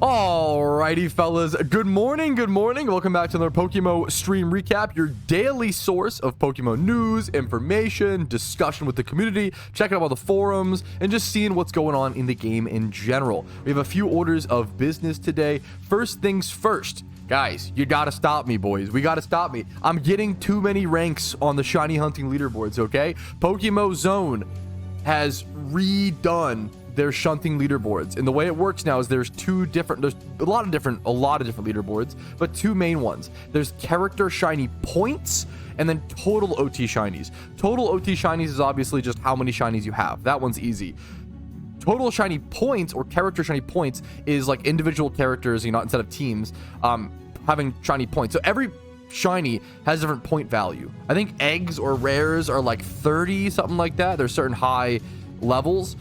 Alrighty, fellas. Good morning. Welcome back to another PokeMMO stream recap, your daily source of PokeMMO news, information, discussion with the community, checking out all the forums, and just seeing what's going on in the game in general. We have a few orders of business today. First things first. Guys, you gotta stop me, boys. We gotta stop me. I'm getting too many ranks on the shiny hunting leaderboards, okay? PokeMMO Zone has redone their shunting leaderboards, and the way it works now is there's a lot of different leaderboards, but two main ones. There's character shiny points and then total OT shinies. Total OT shinies is obviously just how many shinies you have. That one's easy. Total shiny points or character shiny points is like individual characters, instead of teams having shiny points. So every shiny has a different point value. I think eggs or rares are like 30, something like that. There's certain high levels.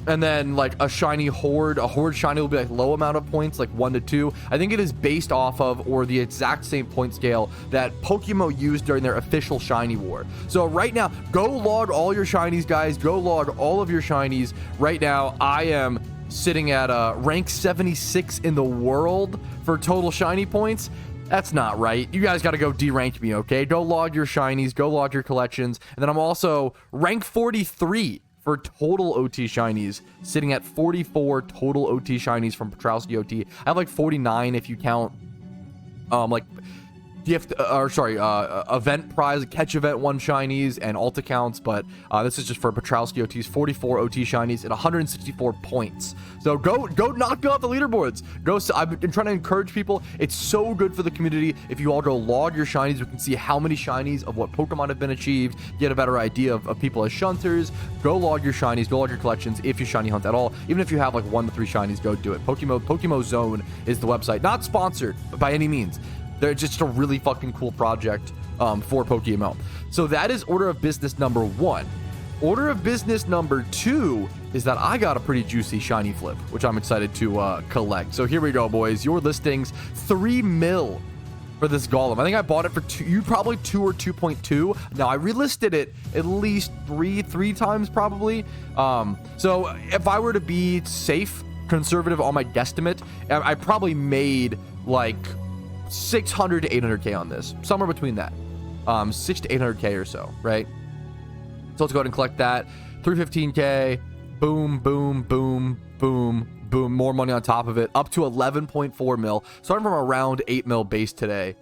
And then like a horde shiny will be like low amount of points, like 1 to 2. I think it is based off of or the exact same point scale that PokeMMO used during their official shiny war. So right now, go log all your shinies, guys. Go log all of your shinies. Right now, I am sitting at rank 76 in the world for total shiny points. That's not right. You guys got to go derank me, okay? Go log your shinies, go log your collections. And then I'm also rank 43 for total OT shinies, sitting at 44 total OT shinies from Petrowski OT. I have like 49 if you count event prize, catch event 1 shinies and alt accounts, but this is just for Petrowski OTs. 44 OT shinies and 164 points. So go knock out the leaderboards. I've been trying to encourage people. It's so good for the community if you all go log your shinies. You can see how many shinies of what Pokemon have been achieved, get a better idea of people as shunters. Go log your shinies, go log your collections if you shiny hunt at all. Even if you have like 1 to 3 shinies, go do it. PokeMMO Zone is the website, not sponsored by any means. They're just a really fucking cool project for PokeMMO. So that is order of business number 1. Order of business number 2 is that I got a pretty juicy shiny flip, which I'm excited to collect. So here we go, boys. Your listings, 3 mil for this Golem. I think I bought it for probably 2 or 2.2. Now I relisted it at least three times probably. So if I were to be safe, conservative on my guesstimate, I probably made like 600 to 800k on this, somewhere between that, 6 to 800k or so, right? So let's go ahead and collect that. 315k, boom, more money on top of it, up to 11.4 mil, starting from around 8 mil base today,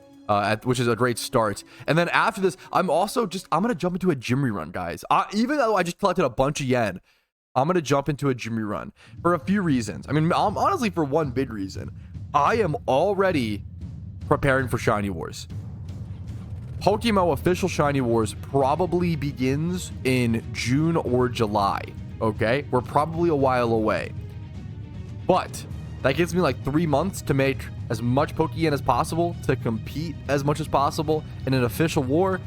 which is a great start. And then after this, I'm gonna jump into a gym rerun, guys. Even though I just collected a bunch of yen, I'm gonna jump into a gym rerun for a few reasons. I mean, honestly, for one big reason, I am already preparing for Shiny Wars. PokeMMO official Shiny Wars probably begins in June or July, okay? We're probably a while away. But that gives me like 3 months to make as much Pokeyen as possible, to compete as much as possible in an official war.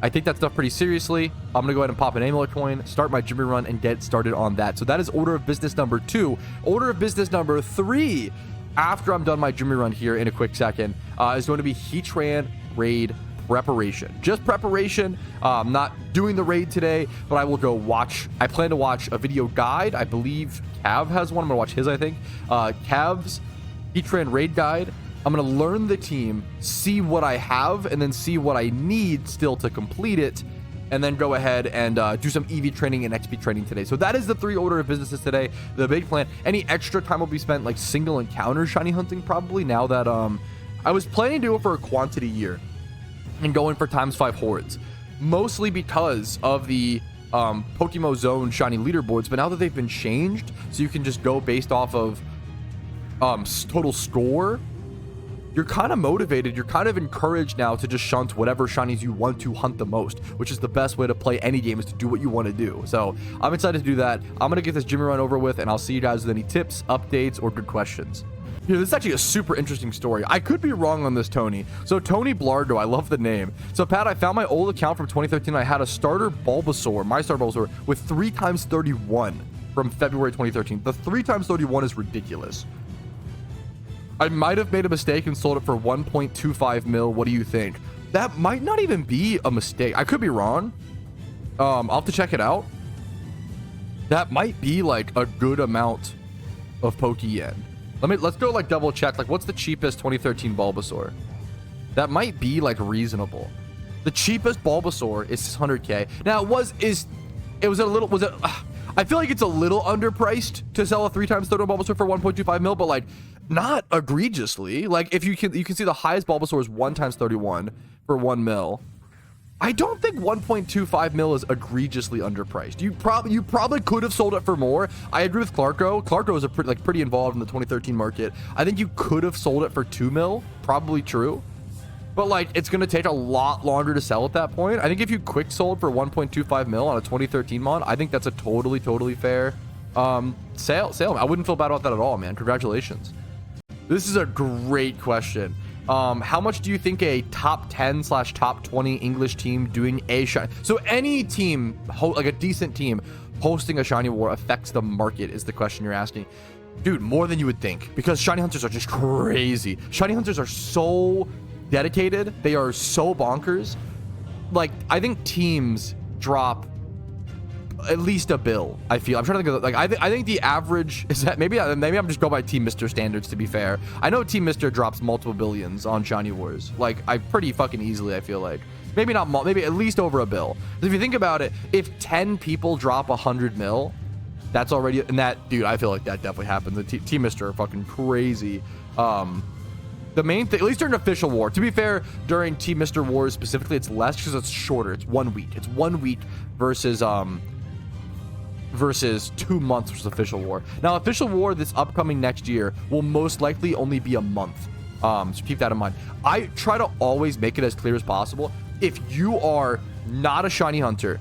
I take that stuff pretty seriously. I'm gonna go ahead and pop an amulet coin, start my Jimmy run, and get started on that. So that is order of business number 2. Order of business number 3, after I'm done my Jimmy run here in a quick second, is going to be Heatran raid preparation. Just preparation. I'm not doing the raid today, but I will go watch. I plan to watch a video guide. I believe Cav has one. I'm gonna watch his, I think. Cav's Heatran raid guide. I'm gonna learn the team, see what I have, and then see what I need still to complete it, and then go ahead and do some EV training and XP training today. So that is the 3 order of businesses today. The big plan. Any extra time will be spent like single encounter shiny hunting probably, now that I was planning to do it for a quantity year and going for ×5 hordes, mostly because of the PokeMMO Zone shiny leaderboards. But now that they've been changed, so you can just go based off of total score, you're kind of motivated, you're kind of encouraged now to just shunt whatever shinies you want to hunt the most, which is the best way to play any game, is to do what you want to do. So I'm excited to do that. I'm gonna get this Jimmy run over with, and I'll see you guys with any tips, updates, or good questions. Here, this is actually a super interesting story. I could be wrong on this, Tony. So Tony Blardo, I love the name. So Pat, I found my old account from 2013. I had a starter Bulbasaur, my starter Bulbasaur, with 3×31 from February 2013. The 3×31 is ridiculous. I might have made a mistake and sold it for 1.25 mil. What do you think? That might not even be a mistake. I could be wrong. I'll have to check it out. That might be like a good amount of Pokeyen. Let's go like double check. Like, what's the cheapest 2013 Bulbasaur? That might be like reasonable. The cheapest Bulbasaur is 600k. Now I feel like it's a little underpriced to sell a 3x Third Bulbasaur for 1.25 mil, but like not egregiously. Like if you can see the highest Bulbasaur is 1x31 for 1 mil. I don't think 1.25 mil is egregiously underpriced. You probably could have sold it for more. I agree with Clarko. Clarko is pretty involved in the 2013 market. I think you could have sold it for 2 mil. Probably true. But like it's gonna take a lot longer to sell at that point. I think if you quick sold for 1.25 mil on a 2013 mod, I think that's a totally fair sale. I wouldn't feel bad about that at all, man. Congratulations. This is a great question. How much do you think a top 10/top 20 English team doing a shiny? So any team, like a decent team, hosting a shiny war affects the market is the question you're asking. Dude, more than you would think, because shiny hunters are just crazy. Shiny hunters are so dedicated. They are so bonkers. Like, I think teams drop at least a bill. I feel I'm trying to think of, like, I think the average is that maybe I'm just going by Team Mr. standards, to be fair. I know Team Mr. drops multiple billions on shiny wars, like I pretty fucking easily. I feel like maybe not maybe at least over a bill. If you think about it, if 10 people drop 100 mil, that's already, and that, dude, I feel like that definitely happens. The Team Mr. are fucking crazy. The main thing, at least during official war, to be fair, during Team Mr. wars specifically, it's less because it's shorter. It's 1 week. It's 1 week versus 2 months, which is official war. Now, official war this upcoming next year will most likely only be a month. So keep that in mind. I try to always make it as clear as possible. If you are not a shiny hunter,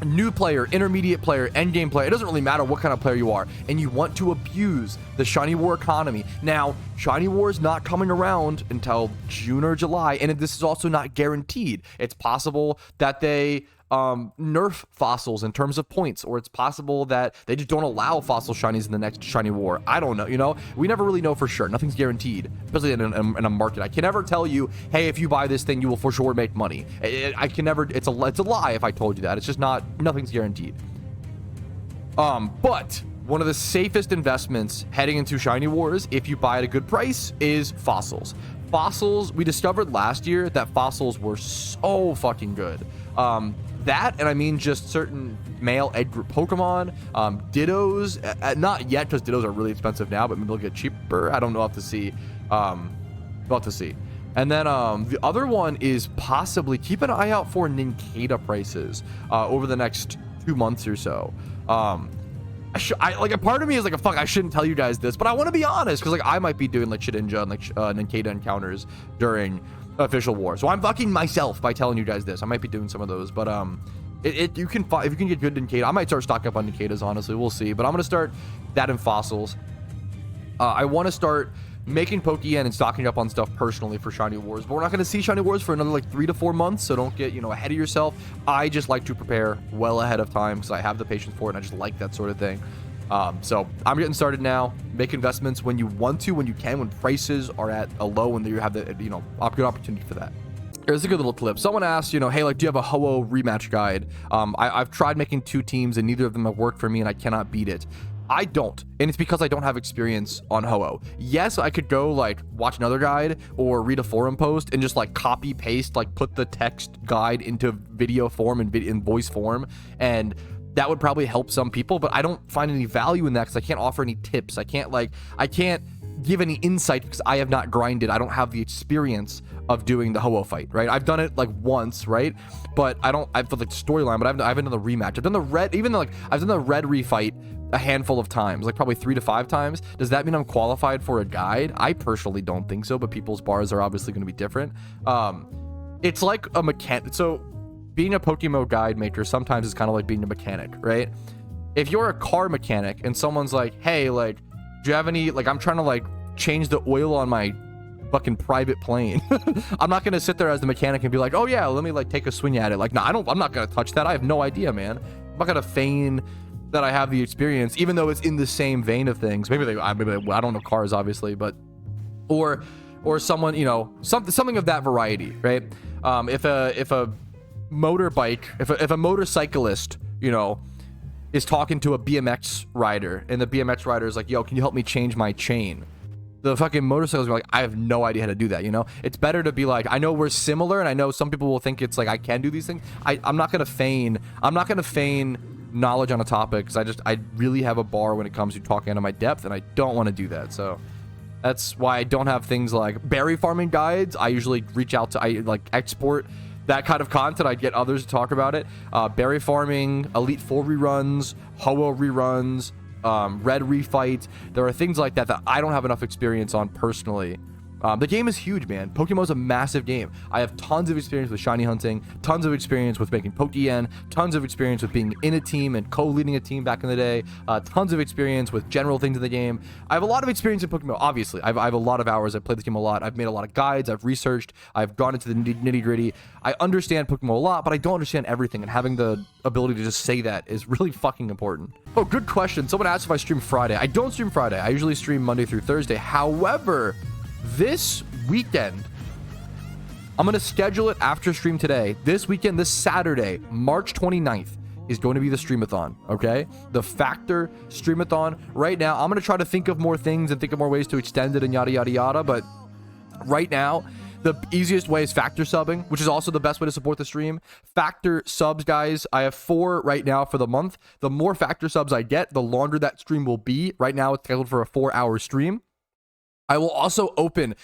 new player, intermediate player, end game player, it doesn't really matter what kind of player you are, and you want to abuse the shiny war economy. Now, shiny war is not coming around until June or July, and this is also not guaranteed. It's possible that they nerf fossils in terms of points, or it's possible that they just don't allow fossil shinies in the next shiny war. I don't know. You know, we never really know for sure. Nothing's guaranteed, especially in a market. I can never tell you, hey, if you buy this thing, you will for sure make money. I can never. It's a lie if I told you that. It's just not. Nothing's guaranteed. But one of the safest investments heading into shiny wars, if you buy at a good price, is fossils. Fossils, we discovered last year that fossils were so fucking good. That, and I mean just certain male egg group Pokemon, Dittos, not yet because Dittos are really expensive now, but maybe they'll get cheaper. I don't know. We'll have to see. We'll have to see. And then the other one is possibly keep an eye out for Nincada prices over the next 2 months or so. Like a part of me is like, fuck, I shouldn't tell you guys this, but I want to be honest because like I might be doing like Shedinja and like Nincada encounters during official war, so I'm fucking myself by telling you guys this. I might be doing some of those, but you can if you can get good Nincada, I might start stocking up on Nincadas. Honestly, we'll see. But I'm gonna start that in fossils. I want to start making Pokeyen and stocking up on stuff personally for shiny wars, but we're not going to see shiny wars for another like 3 to 4 months, so don't get ahead of yourself. I just like to prepare well ahead of time because I have the patience for it, and I just like that sort of thing. So I'm getting started now. Make investments when you want to, when you can, when prices are at a low, and you have the good opportunity for that. Here's a good little clip. Someone asked, hey, like, do you have a Ho-Oh rematch guide? I've tried making 2 teams and neither of them have worked for me, and I cannot beat it. I don't, and it's because I don't have experience on Ho-Oh. Yes, I could go like watch another guide or read a forum post and just like copy paste, like put the text guide into video form and in voice form, and that would probably help some people, but I don't find any value in that because I can't offer any tips. I can't give any insight because I have not grinded. I don't have the experience of doing the Ho-Oh fight, right? I've done it like once, right? But I've done like the storyline, but I haven't done the rematch. I've done the red, I've done the red refight a handful of times, like probably 3 to 5 times. Does that mean I'm qualified for a guide? I personally don't think so, but people's bars are obviously going to be different. It's like a mechanic. So being a PokeMMO guide maker sometimes is kind of like being a mechanic, right? If you're a car mechanic and someone's like, hey, like, do you have any, like, I'm trying to like change the oil on my fucking private plane. I'm not gonna sit there as the mechanic and be like, oh yeah, let me like take a swing at it. Like, no, I'm not gonna touch that. I have no idea, man. I'm not gonna feign that I have the experience, even though it's in the same vein of things. Maybe I don't know cars, obviously, but or someone, something of that variety, right? If a motorbike, if a motorcyclist, is talking to a BMX rider, and the BMX rider is like, yo, can you help me change my chain? The fucking motorcycles are like, I have no idea how to do that, you know? It's better to be like, I know we're similar, and I know some people will think it's like I can do these things. I'm not gonna feign knowledge on a topic, because I really have a bar when it comes to talking out of my depth, and I don't want to do that. So that's why I don't have things like berry farming guides. I usually reach out to, I like export that kind of content. I'd get others to talk about it. Berry farming, Elite Four reruns, Ho-Oh reruns, red refights. There are things like that that I don't have enough experience on personally. The game is huge, man. Pokemon is a massive game. I have tons of experience with shiny hunting, tons of experience with making Pokeyen, tons of experience with being in a team and co-leading a team back in the day, tons of experience with general things in the game. I have a lot of experience in Pokemon, obviously. I have a lot of hours. I've played this game a lot. I've made a lot of guides. I've researched. I've gone into the nitty-gritty. I understand Pokemon a lot, but I don't understand everything, and having the ability to just say that is really fucking important. Oh, good question. Someone asked if I stream Friday. I don't stream Friday. I usually stream Monday through Thursday. However, this weekend, I'm going to schedule it after stream today. This weekend, this Saturday, March 29th, is going to be the Streamathon, okay? The Factor Streamathon. Right now, I'm going to try to think of more things and think of more ways to extend it and yada, yada, yada. But right now, the easiest way is Factor subbing, which is also the best way to support the stream. Factor subs, guys, I have 4 right now for the month. The more Factor subs I get, the longer that stream will be. Right now, it's scheduled for a 4-hour stream. I will also open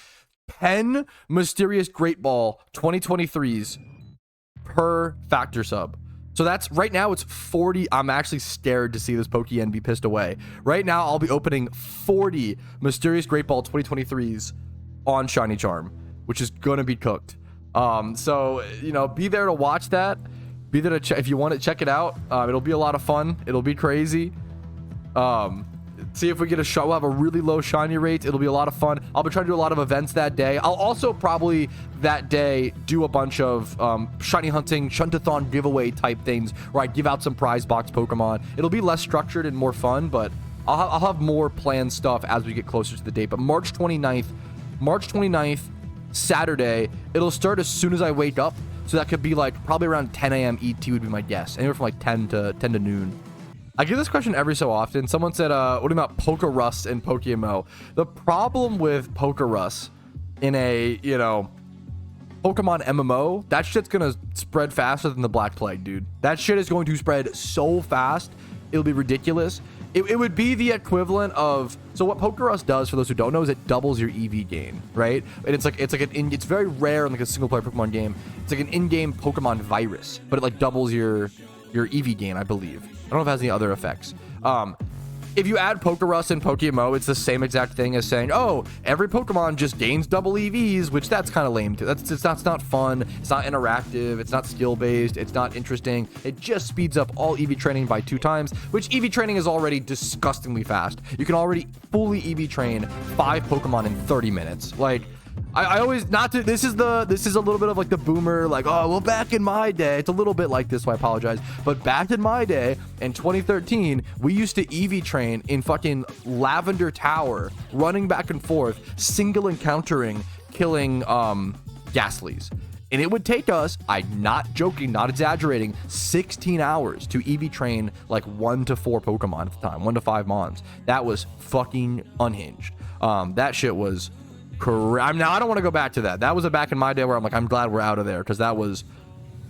10 Mysterious Great Ball 2023s per Factor sub. So that's, right now it's 40. I'm actually scared to see this Pokeyen be pissed away. Right now, I'll be opening 40 Mysterious Great Ball 2023s on Shiny Charm, which is going to be cooked. So, you know, be there to watch that. Be there to if you want to check it out. It'll be a lot of fun. It'll be crazy. See if we get a shot. We'll have a really low shiny rate. It'll be a lot of fun. I'll be trying to do a lot of events that day. I'll also probably that day do a bunch of shiny hunting, Shuntathon giveaway type things where I give out some prize box Pokemon. It'll be less structured and more fun, but I'll have more planned stuff as we get closer to the date. But March 29th, Saturday, it'll start as soon as I wake up. So that could be like probably around 10 a.m. ET would be my guess. Anywhere from like 10 to noon. I get this question every so often. Someone said, what about PokeRus in PokeMMO? The problem with PokeRus in a, you know, Pokemon MMO, that shit's gonna spread faster than the Black Plague, dude. That shit is going to spread so fast, it'll be ridiculous. It would be the equivalent of, so what PokeRus does, for those who don't know, is it doubles your EV gain, right? And it's very rare in like a single player Pokemon game. It's like an in-game Pokemon virus, but it like doubles your EV gain, I believe. I don't know if it has any other effects. If you add PokeRus in PokeMMO, it's the same exact thing as saying, oh, every Pokemon just gains double EVs, which that's kind of lame too. That's not fun. It's not interactive. It's not skill-based. It's not interesting. It just speeds up all EV training by 2 times, which EV training is already disgustingly fast. You can already fully EV train 5 Pokemon in 30 minutes. Like, I always, not to, this is a little bit of like the boomer, like, oh, well, back in my day, it's a little bit like this, so I apologize, but back in my day, in 2013, we used to EV train in fucking Lavender Tower, running back and forth, single encountering, killing, Ghastlies. And it would take us, I'm not joking, not exaggerating, 16 hours to EV train like 1 to 4 Pokemon at the time, 1 to 5 Mons. That was fucking unhinged. That shit was correct. Now, I don't want to go back to that. That was a back in my day where I'm like, I'm glad we're out of there, because that was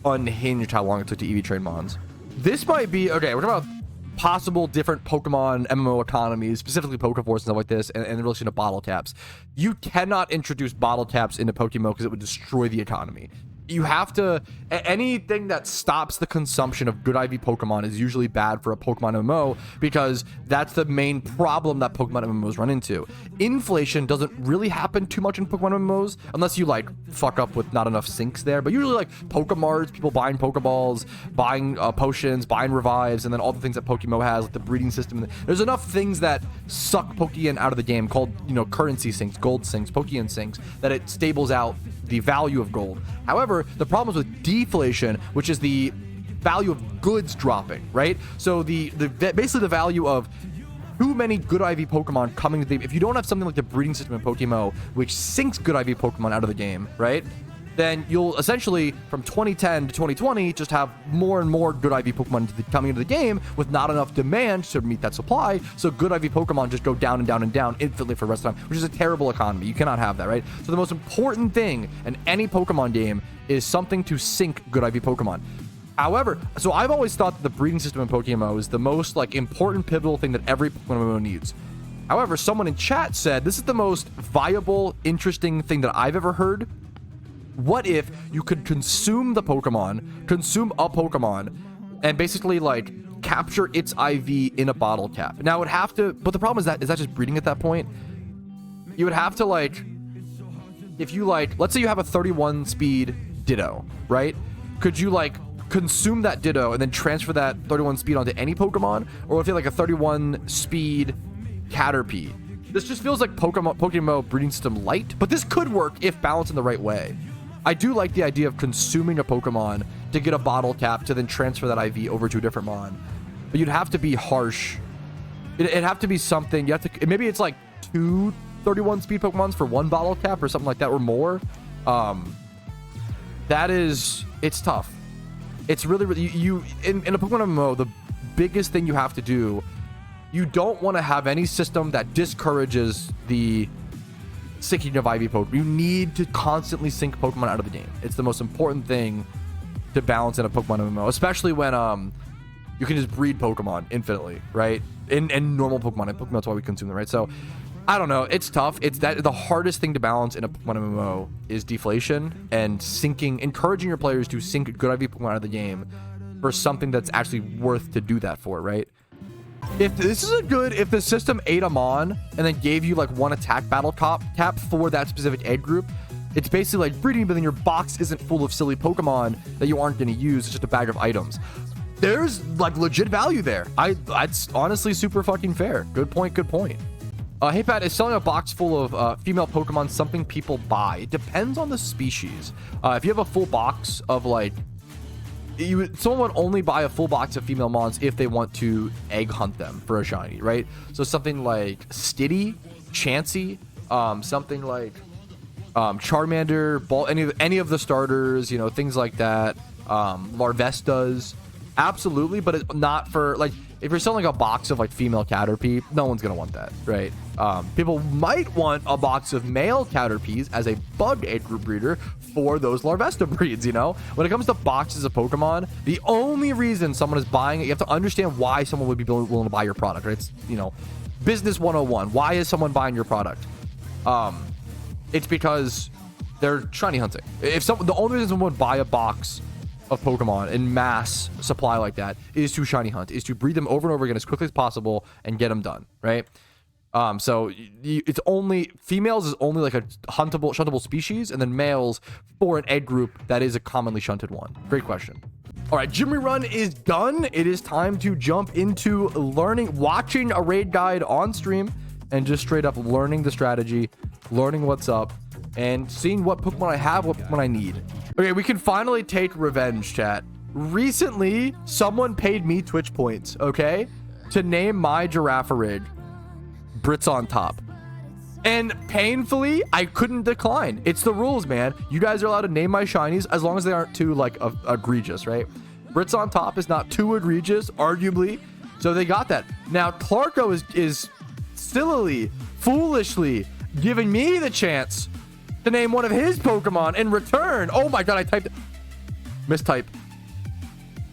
unhinged how long it took to EV train Mons. This might be, okay, we're talking about possible different Pokemon MMO economies, specifically Pokeforce and stuff like this, and in relation to bottle caps. You cannot introduce bottle caps into Pokemon because it would destroy the economy. You have to, anything that stops the consumption of good IV Pokemon is usually bad for a Pokemon MMO, because that's the main problem that Pokemon MMOs run into. Inflation doesn't really happen too much in Pokemon MMOs unless you like fuck up with not enough sinks there, but usually like Pokemarts, people buying Pokeballs, buying potions, buying revives, and then all the things that Pokemon has, like the breeding system. There's enough things that suck Pokeyen out of the game, called, you know, currency sinks, gold sinks, Pokeyen sinks, that it stables out the value of gold. However, the problem is with deflation, which is the value of goods dropping, right? So basically the value of too many good IV Pokemon coming to the game. If you don't have something like the breeding system in Pokemon, which sinks good IV Pokemon out of the game, right? then you'll essentially, from 2010 to 2020, just have more and more good IV Pokemon coming into the game with not enough demand to meet that supply. So good IV Pokemon just go down and down and down infinitely for the rest of the time, which is a terrible economy. You cannot have that, right? So the most important thing in any Pokemon game is something to sync good IV Pokemon. However, so I've always thought that the breeding system in PokeMMO is the most like important pivotal thing that every Pokemon needs. However, someone in chat said this is the most viable, interesting thing that I've ever heard. What if you could consume a Pokemon, and basically like capture its IV in a bottle cap? Now it would have to, but the problem is that just breeding at that point? You would have to like, if you like, let's say you have a 31 speed Ditto, right? Could you like consume that Ditto and then transfer that 31 speed onto any Pokemon? Or if you have like a 31 speed Caterpie? This just feels like PokeMMO breeding system light, but this could work if balanced in the right way. I do like the idea of consuming a Pokemon to get a bottle cap to then transfer that IV over to a different mon. But you'd have to be harsh. It'd have to be something. You have to, maybe it's like 2 31 speed Pokemons for 1 bottle cap or something like that, or more. It's tough. It's really in a Pokemon MMO, the biggest thing you have to do, you don't want to have any system that discourages the syncing of IV Pokemon. You need to constantly sync Pokemon out of the game. It's the most important thing to balance in a Pokemon MMO, especially when you can just breed Pokemon infinitely, right? And normal Pokemon, and Pokemon, that's why we consume them, right? So I don't know, it's tough. It's that the hardest thing to balance in a Pokemon MMO is deflation and syncing, encouraging your players to sync good IV Pokemon out of the game for something that's actually worth to do that for, right? If this is if the system ate them on and then gave you like 1 attack battle cap for that specific egg group, it's basically like breeding, but then your box isn't full of silly Pokemon that you aren't going to use. It's just a bag of items. There's like legit value there. It's honestly super fucking fair. Good point. Hey Pat, is selling a box full of female Pokemon something people buy? It depends on the species. If you have a full box of like, someone would only buy a full box of female mons if they want to egg hunt them for a shiny, right? So something like Stiddy, Chansey, something like Charmander, Ball, any of the starters, you know, things like that. Larvestas, absolutely, but it's not for like, if you're selling a box of like female Caterpie, no one's gonna want that, right? People might want a box of male Caterpies as a bug egg group breeder for those Larvesta breeds, you know? When it comes to boxes of Pokemon, the only reason someone is buying it, you have to understand why someone would be willing to buy your product, right? It's, you know, business 101. Why is someone buying your product? It's because they're shiny hunting. The only reason someone would buy a box of Pokemon in mass supply like that is to shiny hunt, is to breed them over and over again as quickly as possible and get them done, right? So it's only females is only like a shuntable species, and then males for an egg group that is a commonly shunted one. Great question. All right, gym rerun is done. It is time to jump into watching a raid guide on stream, and just straight up learning the strategy, learning what's up, and seeing what Pokemon I have, what Pokemon I need. Okay, we can finally take revenge, chat. Recently, someone paid me Twitch points, okay, to name my Girafarig Brits on top. And painfully, I couldn't decline. It's the rules, man. You guys are allowed to name my shinies as long as they aren't too, like, egregious, right? Brits on top is not too egregious, arguably. So they got that. Now, Clarko is sillily, foolishly giving me the chance to name one of his Pokemon in return. Oh my god, I typed it. Mistype.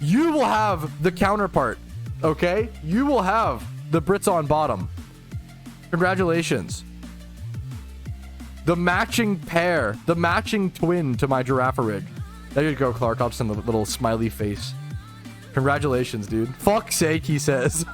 You will have the counterpart, okay? You will have the Brits on bottom. Congratulations. The matching pair, the matching twin to my Girafarig. There you go, Clark. I'll send the little smiley face. Congratulations, dude. Fuck's sake, he says.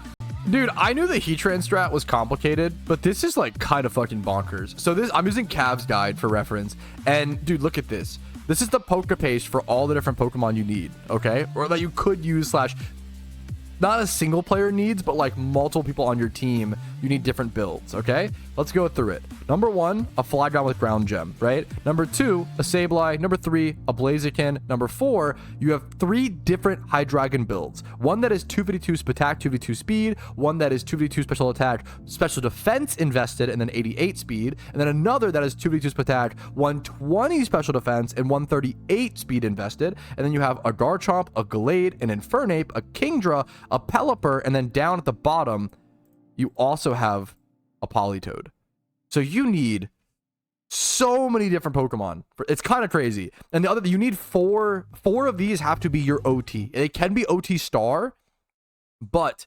Dude, I knew the Heatran strat was complicated, but this is like kind of fucking bonkers. So I'm using Cav's guide for reference, and dude, look at this. This is the Poke Paste for all the different Pokemon you need, okay? Or that you could use / not a single player needs, but like multiple people on your team, you need different builds, okay? let's go through it. Number 1, a Flygon with ground gem, right? Number 2, a Sableye. Number 3, a Blaziken. Number 4, you have 3 different Hydreigon builds. One that is 252 attack, 2v2 speed. One that is 2v2 special attack, special defense invested, and then 88 speed. And then another that is 2v2 attack, 120 special defense, and 138 speed invested. And then you have a Garchomp, a Gallade, an Infernape, a Kingdra, a Pelipper, and then down at the bottom, you also have a Politoed. So you need so many different Pokemon. It's kind of crazy. And the other, you need four of these have to be your OT. It can be OT star, but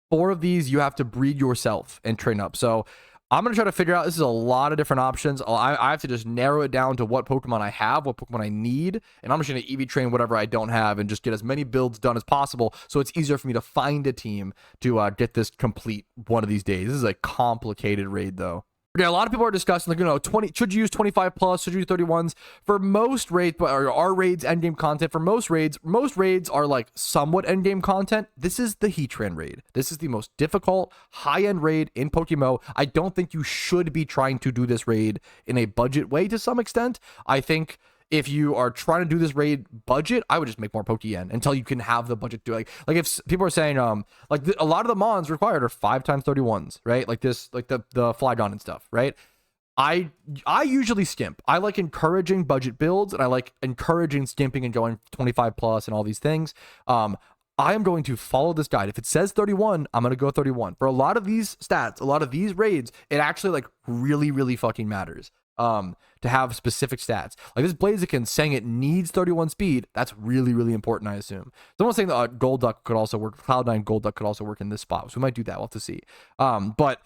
4 of these you have to breed yourself and train up. So I'm going to try to figure out, this is a lot of different options. I have to just narrow it down to what Pokemon I have, what Pokemon I need, and I'm just going to EV train whatever I don't have and just get as many builds done as possible so it's easier for me to find a team to get this complete one of these days. This is a complicated raid, though. Okay, a lot of people are discussing, like, you know, 20, should you use 25 plus, should you use 31s? For most raids, or our raids endgame content, for most raids are like somewhat endgame content. This is the Heatran raid. This is the most difficult high-end raid in PokeMMO. I don't think you should be trying to do this raid in a budget way to some extent. I think if you are trying to do this raid budget, I would just make more Pokeyen until you can have the budget to like if people are saying like a lot of the mons required are 5x31s, right? Like this, like the Flygon and stuff, right? I usually skimp. I like encouraging budget builds, and I like encouraging skimping and going 25 plus and all these things. I am going to follow this guide. If it says 31, I'm going to go 31. For a lot of these stats, a lot of these raids, it actually like really fucking matters. To have specific stats. Like this Blaziken saying it needs 31 speed, that's really important, I assume. Someone's saying that Golduck could also work, Cloud9 Golduck could also work in this spot, so we might do that, we'll have to see. But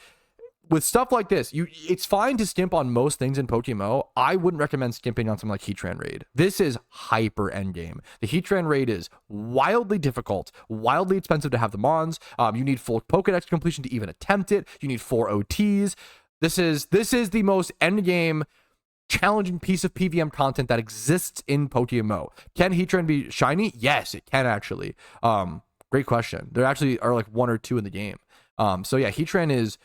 with stuff like this, it's fine to skimp on most things in PokeMMO. I wouldn't recommend skimping on something like Heatran raid. This is hyper endgame. The Heatran raid is wildly difficult, wildly expensive to have the mons. You need full Pokedex completion to even attempt it. You need 4 OTs. This is the most endgame challenging piece of PVM content that exists in PokeMMO. Can Heatran be shiny? Yes, it can actually. Great question. There actually are like 1 or 2 in the game. So yeah, Heatran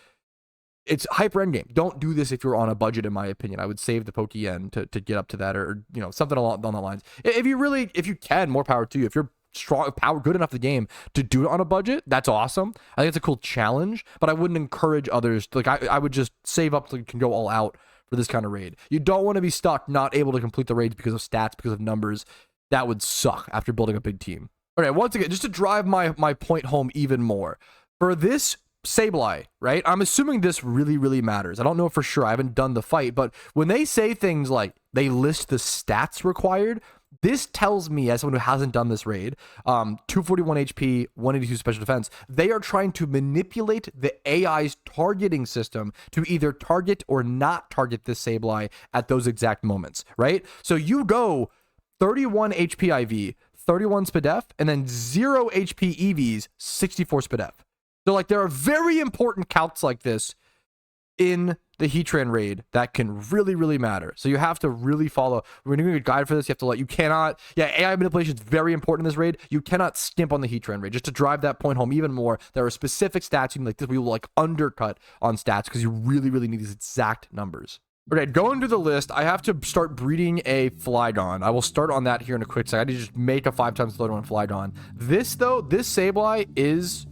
it's hyper endgame. Don't do this if you're on a budget, in my opinion. I would save the Pokeyen to get up to that, or you know, something along the lines. If you can, more power to you. If you're strong, good enough the game to do it on a budget, that's awesome. I think it's a cool challenge, but I wouldn't encourage others. Like I would just save up so you can go all out for this kind of raid. You don't want to be stuck not able to complete the raids because of stats, because of numbers. That would suck after building a big team. Okay, once again, just to drive my point home even more, for this Sableye, right? I'm assuming this really matters. I don't know for sure. I haven't done the fight, but when they say things like they list the stats required, this tells me, as someone who hasn't done this raid, 241 HP, 182 special defense, they are trying to manipulate the AI's targeting system to either target or not target this Sableye at those exact moments, right? So you go 31 HP IV, 31 SPDF, and then 0 HP EVs, 64 SPDF. So like there are very important calcs like this in the Heatran raid that can really matter. So you have to really follow. We're doing a guide for this. You have to AI manipulation is very important in this raid. You cannot skimp on the Heatran raid. Just to drive that point home even more, there are specific stats you can, like this, we will like undercut on stats because you really need these exact numbers. Okay, going to the list, I have to start breeding a Flygon. I will start on that here in a quick second. I need to just make a 5x31 Flygon. This though, this Sableye is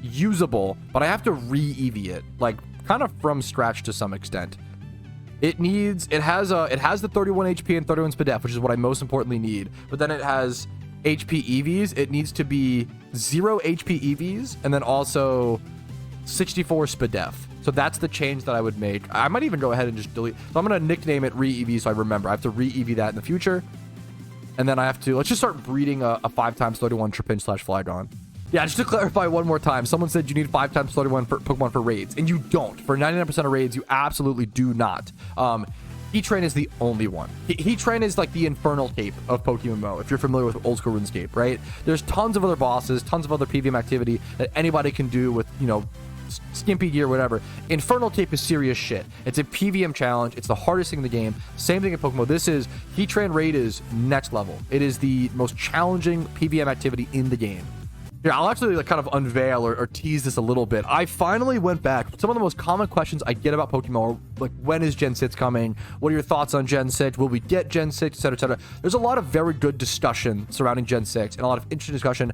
usable, but I have to re-EV it, like kind of from scratch to some extent. It has the 31 HP and 31 SPDF, which is what I most importantly need, but then it has HP EVs. It needs to be 0 HP EVs and then also 64 SPDF. So that's the change that I would make. I might even go ahead and just delete. So I'm going to nickname it re-EV so I remember. I have to re-EV that in the future. And then I have to, let's just start breeding a 5x31 Trapinch / Flygon. Yeah, just to clarify one more time, someone said you need 5x31 Pokemon for raids, and you don't. For 99% of raids, you absolutely do not. Heatran is the only one. Heatran is like the Infernal Cape of PokeMMO, if you're familiar with old school RuneScape, right? There's tons of other bosses, tons of other PVM activity that anybody can do with, you know, skimpy gear, whatever. Infernal Cape is serious shit. It's a PVM challenge. It's the hardest thing in the game. Same thing in PokeMMO. Heatran raid is next level. It is the most challenging PVM activity in the game. Here, I'll actually like kind of unveil or tease this a little bit. I finally went back. Some of the most common questions I get about Pokemon are like, when is Gen 6 coming? What are your thoughts on Gen 6? Will we get Gen 6, etc., etc.? There's a lot of very good discussion surrounding Gen 6 and a lot of interesting discussion.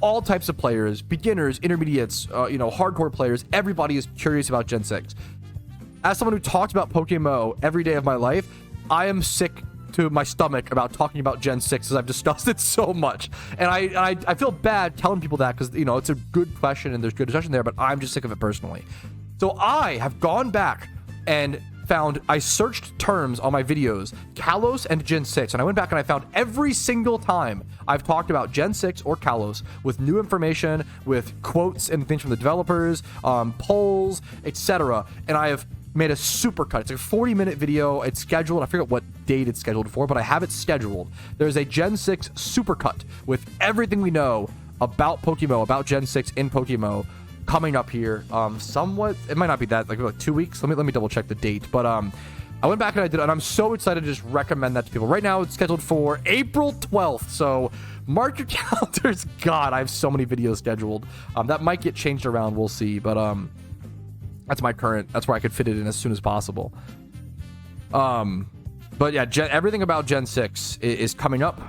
All types of players, beginners, intermediates, hardcore players, everybody is curious about Gen 6. As someone who talks about PokeMMO every day of my life, I am sick to my stomach about talking about Gen 6 as I've discussed it so much. And I feel bad telling people that because, it's a good question and there's good discussion there, but I'm just sick of it personally. So I have gone back and I searched terms on my videos, Kalos and Gen 6, and I went back and I found every single time I've talked about Gen 6 or Kalos with new information, with quotes and things from the developers, polls, etc. And I have made a supercut. It's a 40-minute video. It's scheduled. I forget what date it's scheduled for, but I have it scheduled. There's a Gen 6 supercut with everything we know about PokeMMO, about Gen 6 in PokeMMO coming up here. Somewhat, it might not be that, like 2 weeks. Let me double check the date. But I went back and I did it, and I'm so excited to just recommend that to people. Right now, it's scheduled for April 12th. So mark your calendars. God, I have so many videos scheduled. That might get changed around. We'll see. But that's where I could fit it in as soon as possible. But yeah, everything about Gen 6 is coming up.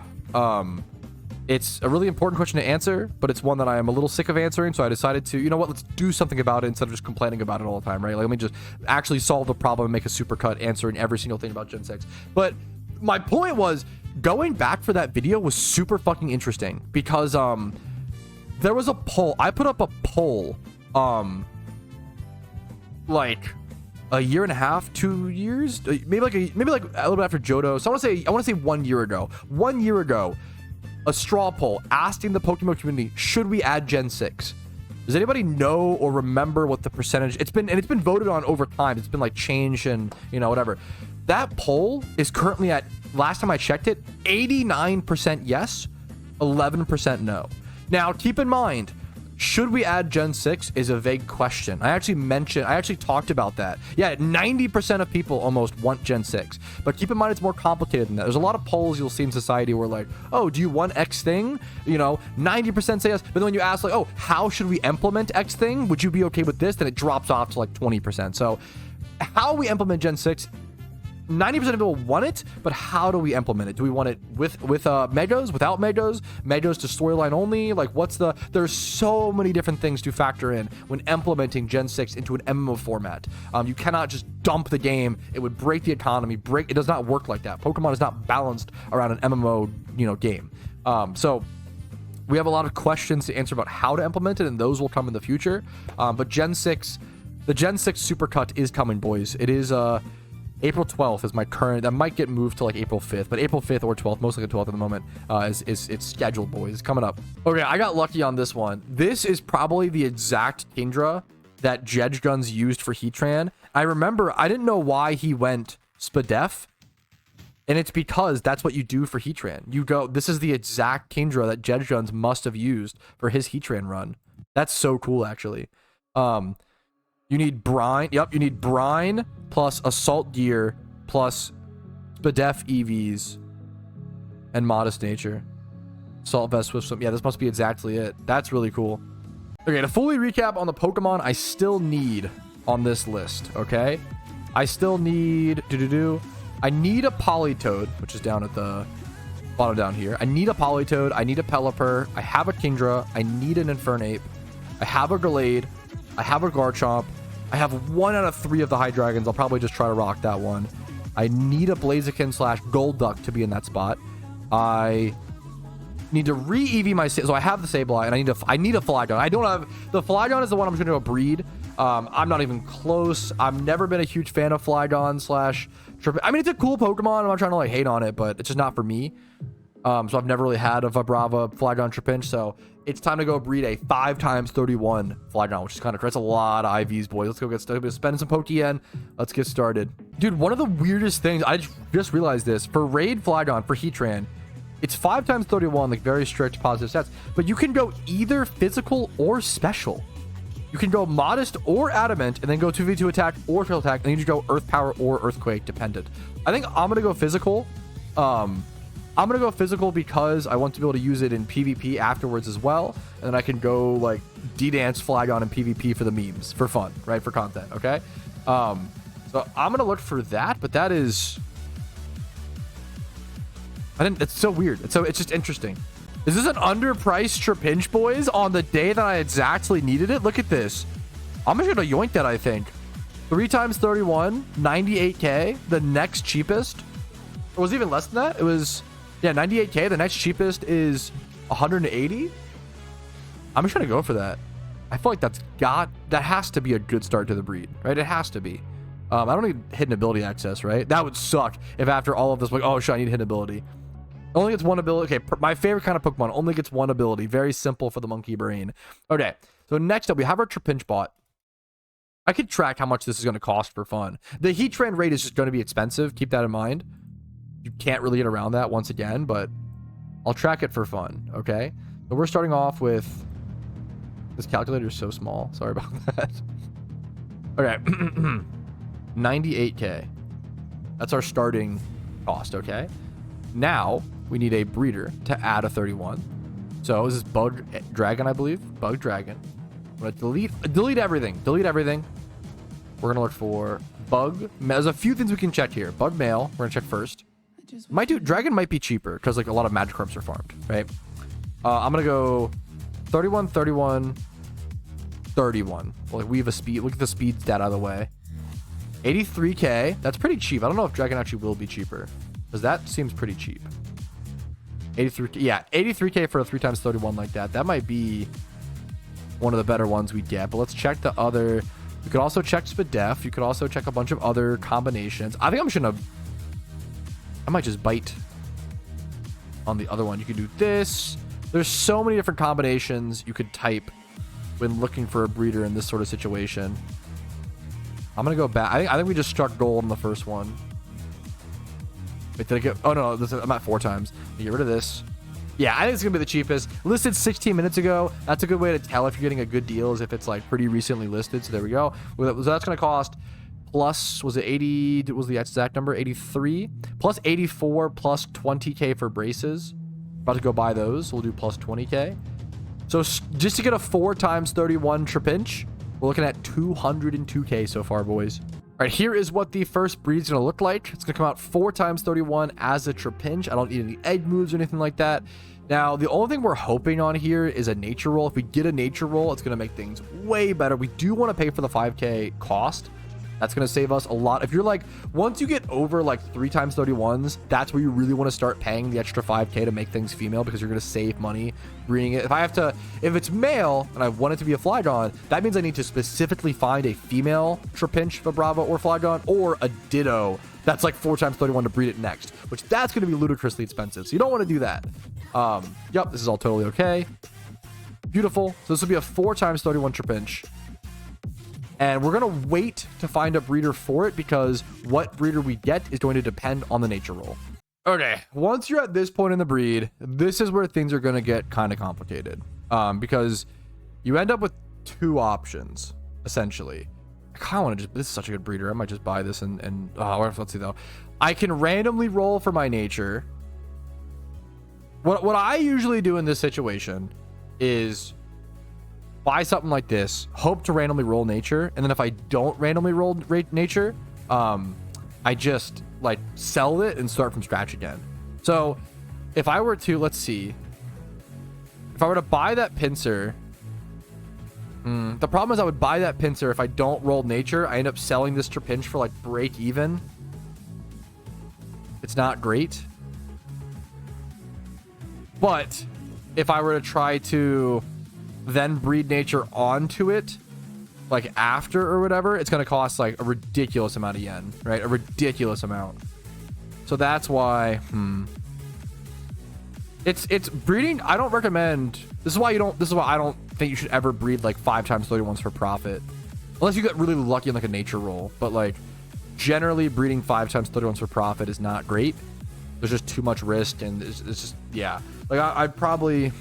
It's a really important question to answer, but it's one that I am a little sick of answering. So I decided to, let's do something about it instead of just complaining about it all the time, right? Like, let me just actually solve the problem and make a supercut answering every single thing about Gen 6. But my point was, going back for that video was super fucking interesting because there was a poll. I put up a poll like a year and a half, 2 years, maybe like a little bit after Johto. So I want to say 1 year ago. 1 year ago, a straw poll asking the Pokemon community, should we add Gen 6? Does anybody know or remember what the percentage? It's been voted on over time. It's been like changed and whatever. That poll is currently at, last time I checked it, 89% yes, 11% no. Now keep in mind, should we add Gen 6 is a vague question. I actually talked about that. Yeah, 90% of people almost want Gen 6. But keep in mind, it's more complicated than that. There's a lot of polls you'll see in society where like, oh, do you want X thing? 90% say yes. But then when you ask like, oh, how should we implement X thing? Would you be okay with this? Then it drops off to like 20%. So how we implement Gen 6, 90% of people want it, but how do we implement it? Do we want it with megas, without megas to storyline only? Like, there's so many different things to factor in when implementing Gen 6 into an MMO format. You cannot just dump the game. It would break the economy. It does not work like that. Pokemon is not balanced around an MMO, game. So we have a lot of questions to answer about how to implement it, and those will come in the future. But the Gen 6 supercut is coming, boys. It is, April 12th is my current. That might get moved to like April 5th, but April 5th or 12th, most likely 12th at the moment, it's scheduled, boys. It's coming up. Okay, I got lucky on this one. This is probably the exact Kingdra that Jedguns used for Heatran. I remember, I didn't know why he went Spadef, and it's because that's what you do for Heatran. This is the exact Kingdra that Jedguns must have used for his Heatran run. That's so cool, actually. You need brine. Yep, you need brine plus assault gear plus Spadef EVs and modest nature. Salt vest, swift swim. Yeah, this must be exactly it. That's really cool. Okay, to fully recap on the Pokemon I still need on this list, okay? I still need... I need a Politoed, which is down at the bottom down here. I need a Politoed. I need a Pelipper. I have a Kingdra. I need an Infernape. I have a Gallade. I have a Garchomp. I have 1 out of 3 of the Hydreigons. I'll probably just try to rock that one. I need a Blaziken / Golduck to be in that spot. I need to re-EV my... So I have the Sableye, and I need a Flygon. I don't have... The Flygon is the one I'm just going to go breed. I'm not even close. I've never been a huge fan of Flygon / Trapinch. I mean, it's a cool Pokemon. I'm not trying to like hate on it, but it's just not for me. So I've never really had a Vibrava, Flygon, Trapinch. So it's time to go breed a 5x31 Flygon, which is kind of... That's a lot of IVs, boys. Let's go get started. Spending some Pokeyen. Let's get started. Dude, one of the weirdest things... I just realized this. For Raid Flygon, for Heatran, it's 5x31, like very strict positive stats. But you can go either physical or special. You can go modest or adamant, and then go 2v2 attack or fail attack, and then you just go earth power or earthquake dependent. I think I'm going to go physical. I'm gonna go physical because I want to be able to use it in PvP afterwards as well, and then I can go like D-dance Flygon in PvP for the memes, for fun, right, for content. Okay, so I'm gonna look for that, but that is, it's so weird. It's just interesting. Is this an underpriced Trapinch, boys, on the day that I exactly needed it? Look at this. I'm just gonna yoink that, I think. 3 times 31, 98k. The next cheapest, or was it even less than that? It was, yeah, 98k. The next cheapest is 180. I'm just gonna go for that. I feel like that has to be a good start to the breed, right? It has to be. I don't need hidden ability access, right? That would suck if after all of this, like, oh shit, I need hidden ability. Only gets one ability. Okay, my favorite kind of Pokemon only gets one ability. Very simple for the monkey brain. Okay, so next up we have our Trapinch bot. I could track how much this is going to cost for fun. The Heatran rate is just going to be expensive. Keep that in mind. You can't really get around that once again, but I'll track it for fun. Okay, so we're starting off with, this calculator is so small. Sorry about that. Okay, 98k. That's our starting cost. Okay, now we need a breeder to add a 31. So this is Bug Dragon, I believe. Bug Dragon. I'm gonna delete everything. Delete everything. We're gonna look for Bug. There's a few things we can check here. Bug Male. We're gonna check first. Dragon might be cheaper because like a lot of Magikarps are farmed, right? I'm gonna go 31, 31, 31. Well, like we have a speed. Look at the speed stat out of the way. 83k. That's pretty cheap. I don't know if Dragon actually will be cheaper, because that seems pretty cheap. 83k. Yeah, 83k for a 3 times 31 like that. That might be one of the better ones we get. But let's check the other. You could also check Spadef. You could also check a bunch of other combinations. I think I'm just gonna, I might just bite on the other one. You could do this. There's so many different combinations you could type when looking for a breeder in this sort of situation. I'm gonna go back. I think we just struck gold on the first one. Wait, did I get? Oh no, I'm at 4 times. Get rid of this. Yeah, I think it's gonna be the cheapest. Listed 16 minutes ago. That's a good way to tell if you're getting a good deal, is if it's like pretty recently listed. So there we go. So that's gonna cost plus, was it 80? Was the exact number 83? Plus 84 plus 20k for braces. About to go buy those. We'll do plus 20k. So just to get a 4 times 31 Trapinch, we're looking at 202k so far, boys. All right, here is what the first breed's gonna look like. It's gonna come out 4 times 31 as a Trapinch. I don't need any egg moves or anything like that. Now, the only thing we're hoping on here is a nature roll. If we get a nature roll, it's gonna make things way better. We do want to pay for the 5k cost. That's going to save us a lot. If you're like, once you get over like 3 times 31s, that's where you really want to start paying the extra 5k to make things female, because you're going to save money breeding it. If it's male and I want it to be a Flygon, that means I need to specifically find a female Trapinch, Vibrava, or Flygon, or a Ditto that's like 4 times 31 to breed it next, which that's going to be ludicrously expensive. So you don't want to do that. Yep, this is all totally okay. Beautiful. So this will be a 4 times 31 Trapinch. And we're going to wait to find a breeder for it, because what breeder we get is going to depend on the nature roll. Okay, once you're at this point in the breed, this is where things are going to get kind of complicated. Because you end up with 2 options, essentially. I kind of want to just, this is such a good breeder. I might just buy this and let's see though. I can randomly roll for my nature. What I usually do in this situation is buy something like this, hope to randomly roll nature, and then if I don't randomly roll nature, I just like sell it and start from scratch again. So if I were to, let's see, if I were to buy that pincer, the problem is I would buy that pincer. If I don't roll nature, I end up selling this Trapinch for like break even. It's not great. But if I were to try to then breed nature onto it, like after or whatever, it's going to cost like a ridiculous amount of yen, right? A ridiculous amount. So that's why, it's breeding. I don't recommend, this is why I don't think you should ever breed like 5 times 31s for profit, unless you get really lucky in like a nature roll. But like generally breeding 5 times 31s for profit is not great. There's just too much risk, and it's just, yeah, like I'd probably,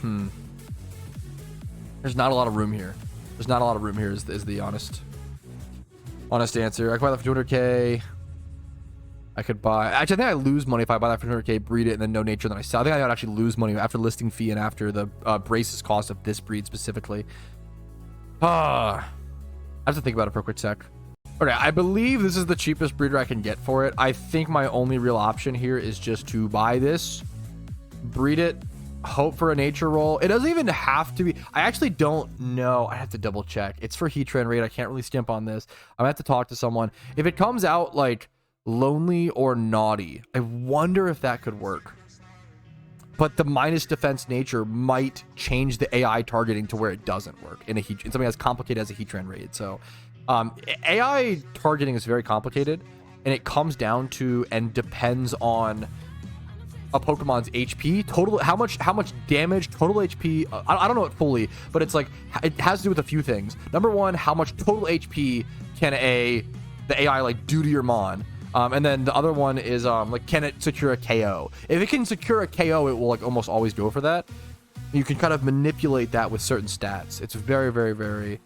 there's not a lot of room here. There's not a lot of room here is the honest answer. I can buy that for 200k. I could buy. Actually, I think I lose money if I buy that for 200k, breed it, and then no nature, then I sell. I think I would actually lose money after listing fee and after the braces cost of this breed specifically. I have to think about it for a quick sec. Okay, I believe this is the cheapest breeder I can get for it. I think my only real option here is just to buy this, breed it, hope for a nature roll. It doesn't even have to be. I actually don't know. I have to double check. It's for Heatran raid. I can't really skimp on this. I'm gonna have to talk to someone. If it comes out like lonely or naughty, I wonder if that could work. But the minus defense nature might change the AI targeting to where it doesn't work in something as complicated as a Heatran raid. So AI targeting is very complicated, and it comes down to and depends on a Pokemon's HP total, how much damage, total HP. I don't know it fully, but it's like it has to do with a few things. Number one, how much total HP can the AI like do to your Mon? And then the other one is like, can it secure a KO? If it can secure a KO, it will like almost always go for that. You can kind of manipulate that with certain stats. It's very, very, very.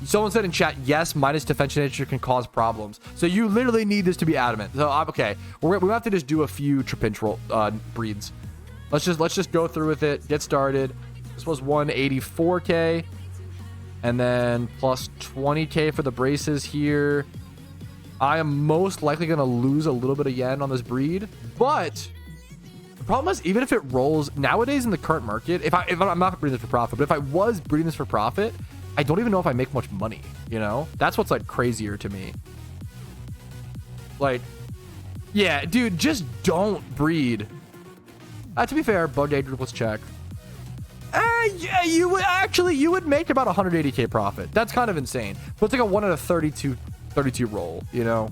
Someone said in chat, yes, minus defense nature can cause problems. So you literally need this to be adamant. So okay, we have to just do a few Trapinch breeds. Let's just go through with it. Get started. This was 184k, and then plus 20k for the braces here. I am most likely going to lose a little bit of yen on this breed, but the problem is, even if it rolls nowadays in the current market, if I'm not breeding this for profit, but if I was breeding this for profit, I don't even know if I make much money, you know? That's what's like crazier to me. Like, yeah, dude, just don't breed. To be fair, bug day group, let's check. Yeah, you would make about 180k profit. That's kind of insane. But it's like a 1 out of 32 roll, you know?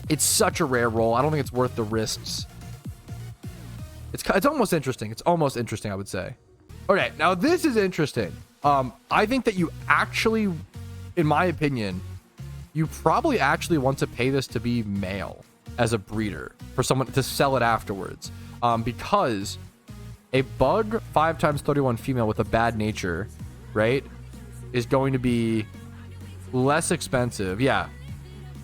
It's such a rare roll. I don't think it's worth the risks. It's almost interesting. It's almost interesting, I would say. Okay, now this is interesting. I think that you actually, in my opinion, you probably actually want to pay this to be male as a breeder for someone to sell it afterwards. Because a bug 5x31 female with a bad nature, right, is going to be less expensive. Yeah,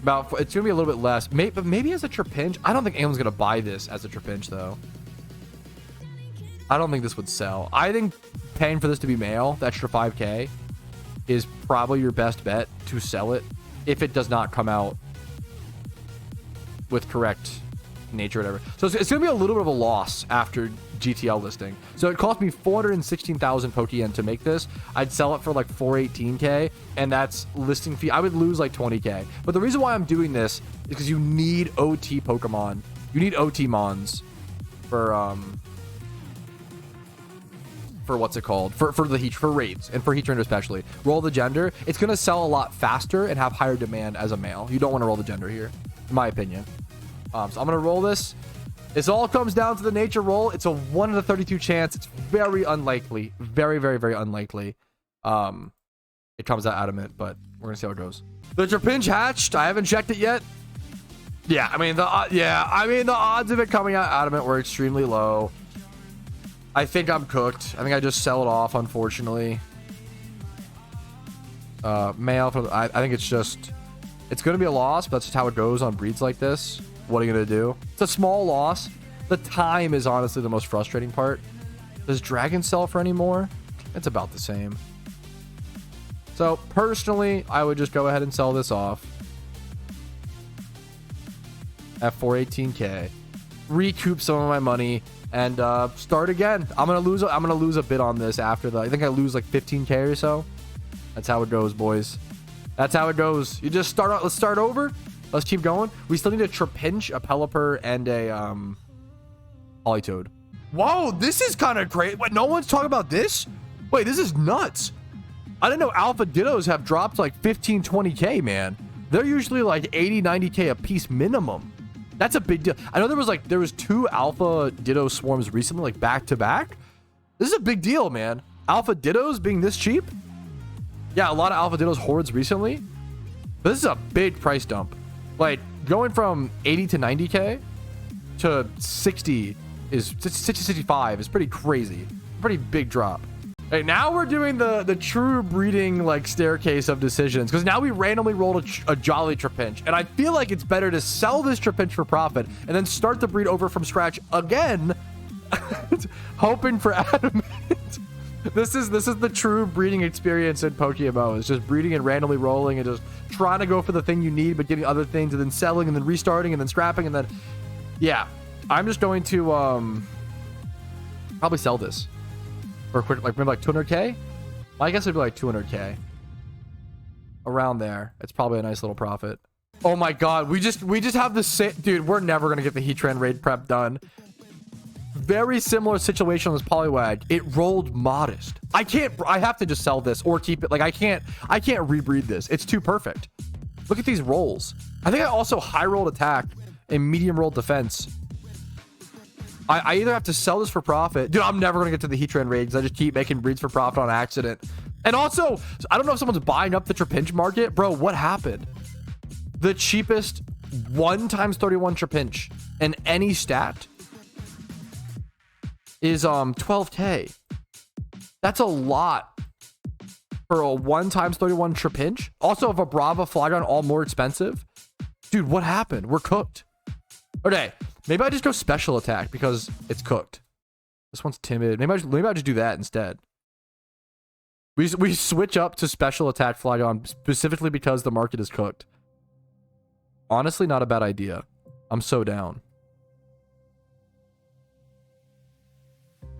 it's gonna be a little bit less. But maybe as a Trapinch. I don't think anyone's gonna buy this as a Trapinch though. I don't think this would sell. I think paying for this to be male, the extra 5k, is probably your best bet to sell it if it does not come out with correct nature or whatever. So it's gonna be a little bit of a loss after GTL listing. So it cost me 416,000 Pokeyen to make this. I'd sell it for like 418k, and that's listing fee. I would lose like 20k. But the reason why I'm doing this is because you need OT Pokemon. You need OT Mons for what's it called? For raids and for Heatran especially. Roll the gender. It's gonna sell a lot faster and have higher demand as a male. You don't want to roll the gender here, in my opinion. So I'm gonna roll this. This all comes down to the nature roll. It's a 1 in a 32 chance. It's very unlikely. Very, very, very unlikely. It comes out adamant, but we're gonna see how it goes. The Trapinch hatched. I haven't checked it yet. Yeah, I mean the odds of it coming out adamant were extremely low. I think I'm cooked. I think I just sell it off, unfortunately. Male. I think it's gonna be a loss, but that's just how it goes on breeds like this. What are you gonna do? It's a small loss. The time is honestly the most frustrating part. Does Dragon sell for any more? It's about the same. So personally, I would just go ahead and sell this off at 418k, recoup some of my money, and start again. I'm gonna lose a bit on this after I think I lose like 15k or so. That's how it goes, boys. That's how it goes. You just start out. Let's start over. Let's keep going. We still need a Trapinch, a Pelipper, and a Politoed. Whoa, this is kind of great. Wait, no one's talking about this? Wait, this is nuts. I didn't know alpha Dittos have dropped like 15, 20k, man. They're usually like 80, 90k a piece minimum. That's a big deal. I know there was 2 alpha Ditto swarms recently, like back to back. This is a big deal, man. Alpha Dittos being this cheap. Yeah, a lot of alpha Dittos hordes recently. But this is a big price dump. Like going from 80 to 90k to 60 is 65 is pretty crazy. Pretty big drop. Hey, now we're doing the true breeding like staircase of decisions, because now we randomly rolled a jolly Trapinch, and I feel like it's better to sell this Trapinch for profit and then start the breed over from scratch again, hoping for adamant. This is the true breeding experience in PokeMMO. It's just breeding and randomly rolling and just trying to go for the thing you need, but getting other things and then selling and then restarting and then scrapping and then, yeah. I'm just going to probably sell this. For quick, like maybe like 200k. I guess it'd be like 200k. Around there. It's probably a nice little profit. Oh my god, we just have the same, dude. We're never gonna get the Heatran raid prep done. Very similar situation on this Poliwag. It rolled modest. I have to just sell this or keep it. Like I can't rebreed this. It's too perfect. Look at these rolls. I think I also high rolled attack and medium rolled defense. I either have to sell this for profit. Dude, I'm never going to get to the Heatran raid because I just keep making breeds for profit on accident. And also, I don't know if someone's buying up the Trapinch market. Bro, what happened? The cheapest 1x31 Trapinch in any stat is 12k. That's a lot for a 1x31 Trapinch. Also, if a Brava Flygon all more expensive. Dude, what happened? We're cooked. Okay. Maybe I just go special attack because it's cooked. This one's timid. Maybe I just do that instead. We switch up to special attack Flygon specifically because the market is cooked. Honestly, not a bad idea. I'm so down.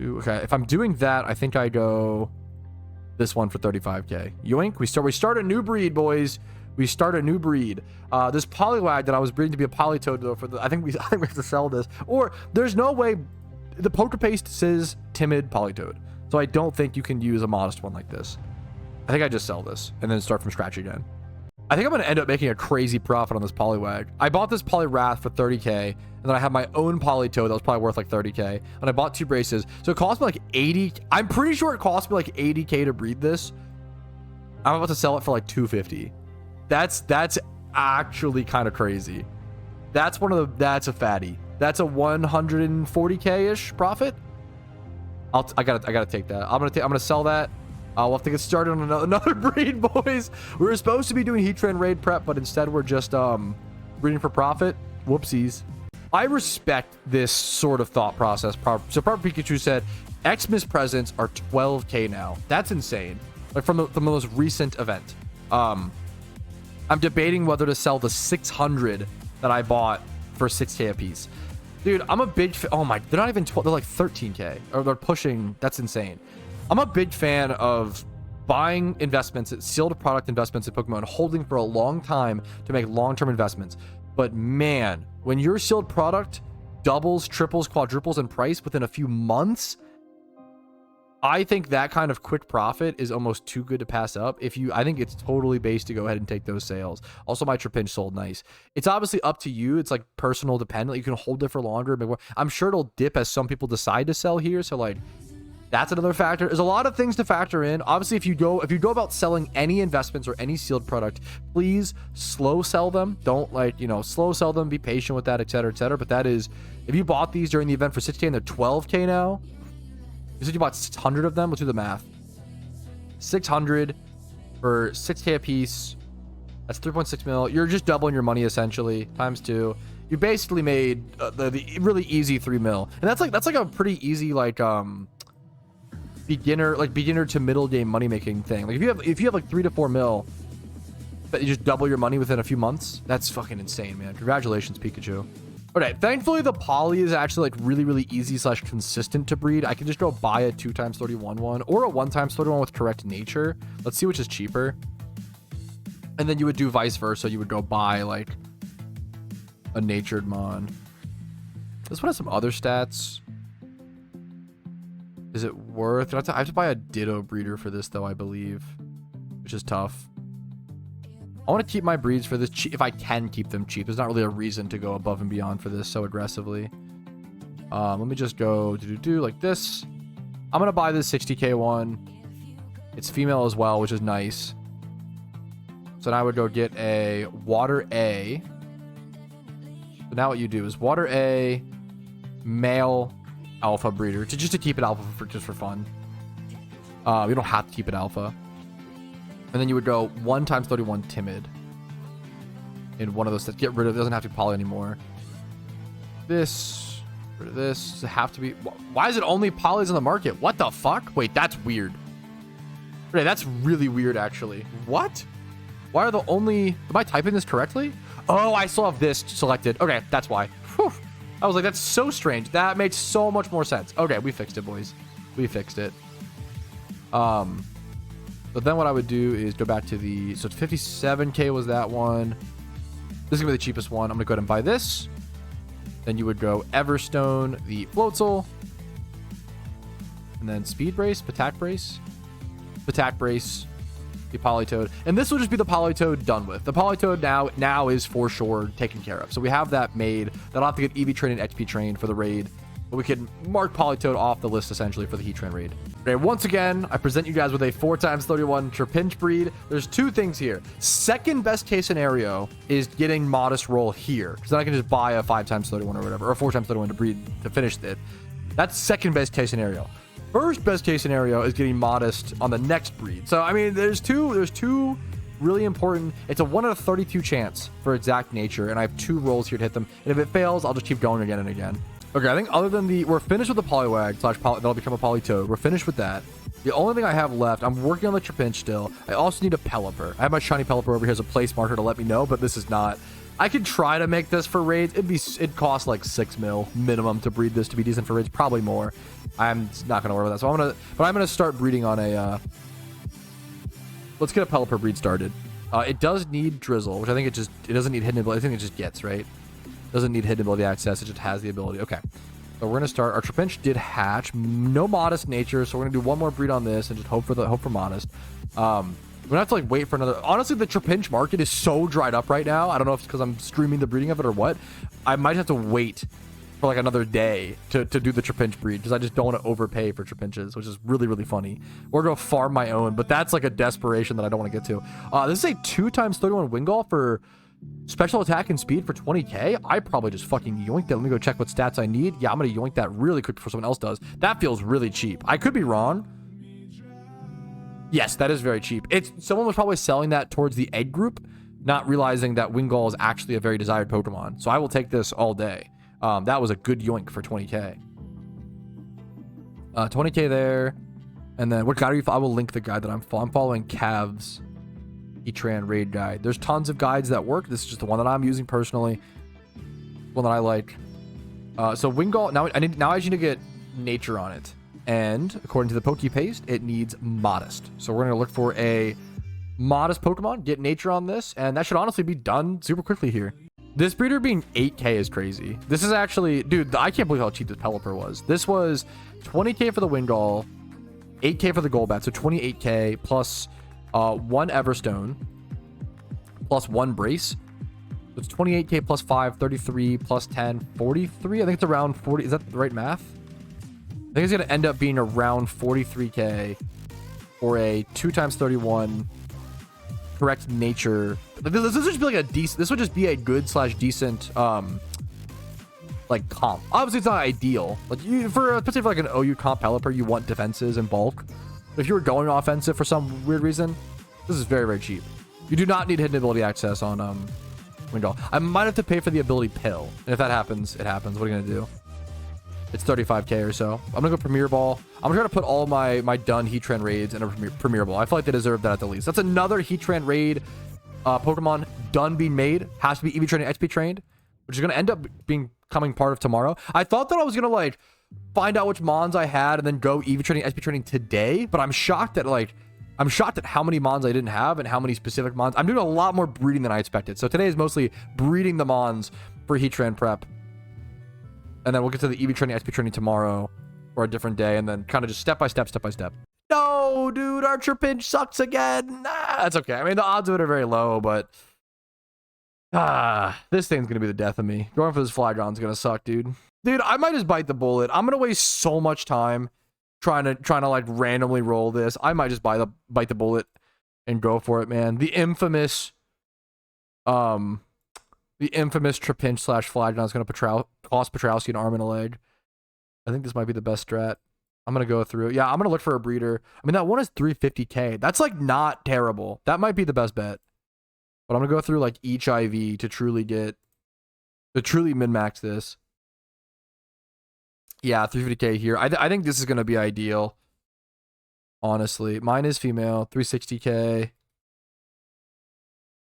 Ooh, okay, if I'm doing that, I think I go this one for 35k. Yoink. We start a new breed, boys. We start a new breed. This Poliwag that I was breeding to be a Politoed though. I think we have to sell this. Or there's no way. The poker paste says timid Politoed, so I don't think you can use a modest one like this. I think I just sell this and then start from scratch again. I think I'm gonna end up making a crazy profit on this Poliwag. I bought this Poliwrath for 30k, and then I have my own Politoed that was probably worth like 30k, and I bought 2 braces, so it cost me like 80. I'm pretty sure it cost me like 80k to breed this. I'm about to sell it for like 250. That's actually kind of crazy. That's a fatty. That's a 140k-ish profit. I gotta take that. I'm gonna sell that. We'll have to get started on another breed, boys. We were supposed to be doing Heatran raid prep, but instead we're just breeding for profit. Whoopsies. I respect this sort of thought process. So Proper Pikachu said, Xmas presents are 12k now. That's insane. Like from the most recent event. I'm debating whether to sell the 600 that I bought for 6k a piece. Dude, I'm a big oh my, they're not even 12, they're like 13k, or they're pushing. That's insane. I'm a big fan of buying investments, sealed product investments in Pokemon, holding for a long time to make long-term investments. But man, when your sealed product doubles, triples, quadruples in price within a few months, I think that kind of quick profit is almost too good to pass up. I think it's totally based to go ahead and take those sales. Also, my Trapinch sold nice. It's obviously up to you. It's like personal dependent. You can hold it for longer. I'm sure it'll dip as some people decide to sell here. So like, that's another factor. There's a lot of things to factor in. Obviously, if you go about selling any investments or any sealed product, please slow sell them. Don't slow sell them. Be patient with that, etc., etc. But that is, if you bought these during the event for 6k and they're 12k now, you said you bought 600 of them. Let's do the math. 600 for 6k a piece. That's 3.6 mil. You're just doubling your money essentially times 2. You basically made the really easy 3 mil, and that's like a pretty easy beginner to middle game money making thing. Like if you have like 3 to 4 mil, but you just double your money within a few months, that's fucking insane, man. Congratulations, Pikachu. Okay, thankfully the poly is actually like really easy / consistent to breed. I can just go buy a 2x31 one or a 1x31 with correct nature. Let's see which is cheaper. And then you would do vice versa. You would go buy like a natured mon. This one has some other stats. Is it worth? I have to buy a Ditto breeder for this though, I believe, which is tough. I want to keep my breeds for this cheap if I can keep them cheap. There's not really a reason to go above and beyond for this so aggressively. Let me just go do like this. I'm gonna buy this 60k one. It's female as well, which is nice. So now I would go get a water A. So now what you do is water A, male alpha breeder, just to keep it alpha just for fun. You don't have to keep it alpha. And then you would go 1 times 31 timid. In one of those sets. Get rid of it. Doesn't have to be poly anymore. This. Rid of this. Does it have to be? Why is it only polys on the market? What the fuck? Wait, that's weird. Okay, that's really weird, actually. What? Why are the only... Am I typing this correctly? Oh, I still have this selected. Okay, that's why. Whew. I was like, that's so strange. That makes so much more sense. Okay, we fixed it, boys. We fixed it. But then what I would do is go back to the... So 57k was that one. This is going to be the cheapest one. I'm going to go ahead and buy this. Then you would go Everstone, the Floatzel. And then Speed Brace, Attack Brace. Attack Brace, the Politoed. And this will just be the Politoed done with. The Politoed now is for sure taken care of. So we have that made. That'll have to get EV trained and XP trained for the raid. But we can mark Politoed off the list essentially for the Heatran raid. Okay, once again, I present you guys with a 4x31 Trapinch breed. There's two things here. Second best case scenario is getting modest roll here, because then I can just buy a 5x31 or whatever, or a 4x31 to breed to finish it. That's second best case scenario. First best case scenario is getting modest on the next breed. So I mean, there's two really important. It's a 1 out of 32 chance for exact nature, and I have 2 rolls here to hit them. And if it fails, I'll just keep going again and again. Okay, I think other than we're finished with the Poliwag / that'll become a Politoed. We're finished with that. The only thing I have left, I'm working on the Trapinch still. I also need a Pelipper. I have my shiny Pelipper over here as a place marker to let me know, but this is not. I could try to make this for raids. It'd cost like 6 mil minimum to breed this to be decent for raids, probably more. I'm not gonna worry with that. So I'm gonna start breeding on a. Let's get a Pelipper breed started. It does need Drizzle, which I think it doesn't need hidden ability. I think it just gets right. Doesn't need hidden ability access. It just has the ability. Okay. So we're gonna start. Our Trapinch did hatch. No modest nature, so we're gonna do one more breed on this and just hope for modest. We're gonna have to like wait for another. Honestly, the Trapinch market is so dried up right now. I don't know if it's because I'm streaming the breeding of it or what. I might have to wait for like another day to do the Trapinch breed, because I just don't want to overpay for Trapinches, which is really, really funny. Or go farm my own, but that's like a desperation that I don't want to get to. This is a 2x31 Wingull for special attack and speed for 20k. I probably just fucking yoinked that. Let me go check what stats I need. Yeah, I'm gonna yoink that really quick before someone else does. That feels really cheap. I could be wrong. Yes, that is very cheap. Someone was probably selling that towards the egg group, not realizing that Wingull is actually a very desired Pokemon. So I will take this all day. That was a good yoink for 20k. 20k there. And then what guide are you? I will link the guide that I'm following. Cavs Heatran raid guide. There's tons of guides that work. This is just the one that I'm using personally. One that I like. So Wingull, now I just need to get nature on it. And according to the Poke Paste, it needs modest. So we're gonna look for a modest Pokemon, get nature on this, and that should honestly be done super quickly here. This breeder being 8k is crazy. This is actually, dude, I can't believe how cheap this Pelipper was. This was 20k for the Wingull, 8k for the Golbat, so 28k plus 1 Everstone, plus 1 Brace. So it's 28k plus 5, 33 plus 10, 43. I think it's around 40. Is that the right math? I think it's going to end up being around 43k for a 2x31 correct nature. This would just be like a decent. This would just be a good / decent like comp. Obviously, it's not ideal. Like especially for like an OU comp Pelipper, you want defenses in bulk. But if you were going offensive for some weird reason, this is very, very cheap. You do not need hidden ability access on Wingull. I might have to pay for the ability pill, and if that happens, it happens. What are you gonna do? It's 35k or so. I'm gonna go Premier Ball. I'm trying to put all my done Heatran raids in a Premier Ball. I feel like they deserve that at the least. That's another Heatran raid Pokemon done being made. Has to be EV trained and XP trained, which is gonna end up becoming part of tomorrow. I thought that I was gonna like find out which Mons I had and then go EV training, XP training today, but I'm shocked at how many Mons I didn't have and how many specific Mons. I'm doing a lot more breeding than I expected. So today is mostly breeding the Mons for Heatran prep. And then we'll get to the EV training, XP training tomorrow or a different day, and then kind of just step by step. No, dude, our Trapinch sucks again. Nah, that's okay. I mean, the odds of it are very low, but this thing's gonna be the death of me. Going for this Flygon's gonna suck, dude. Dude, I might just bite the bullet. I'm gonna waste so much time trying to like randomly roll this. I might just bite the bullet and go for it, man. The infamous Trapinch / Flygon is going to cost Petrowski an arm and a leg. I think this might be the best strat. I'm going to go through. Yeah, I'm going to look for a breeder. I mean, that one is 350k. That's like not terrible. That might be the best bet. But I'm going to go through like each IV to truly min-max this. Yeah, 350k here. I think this is going to be ideal. Honestly, mine is female, 360k.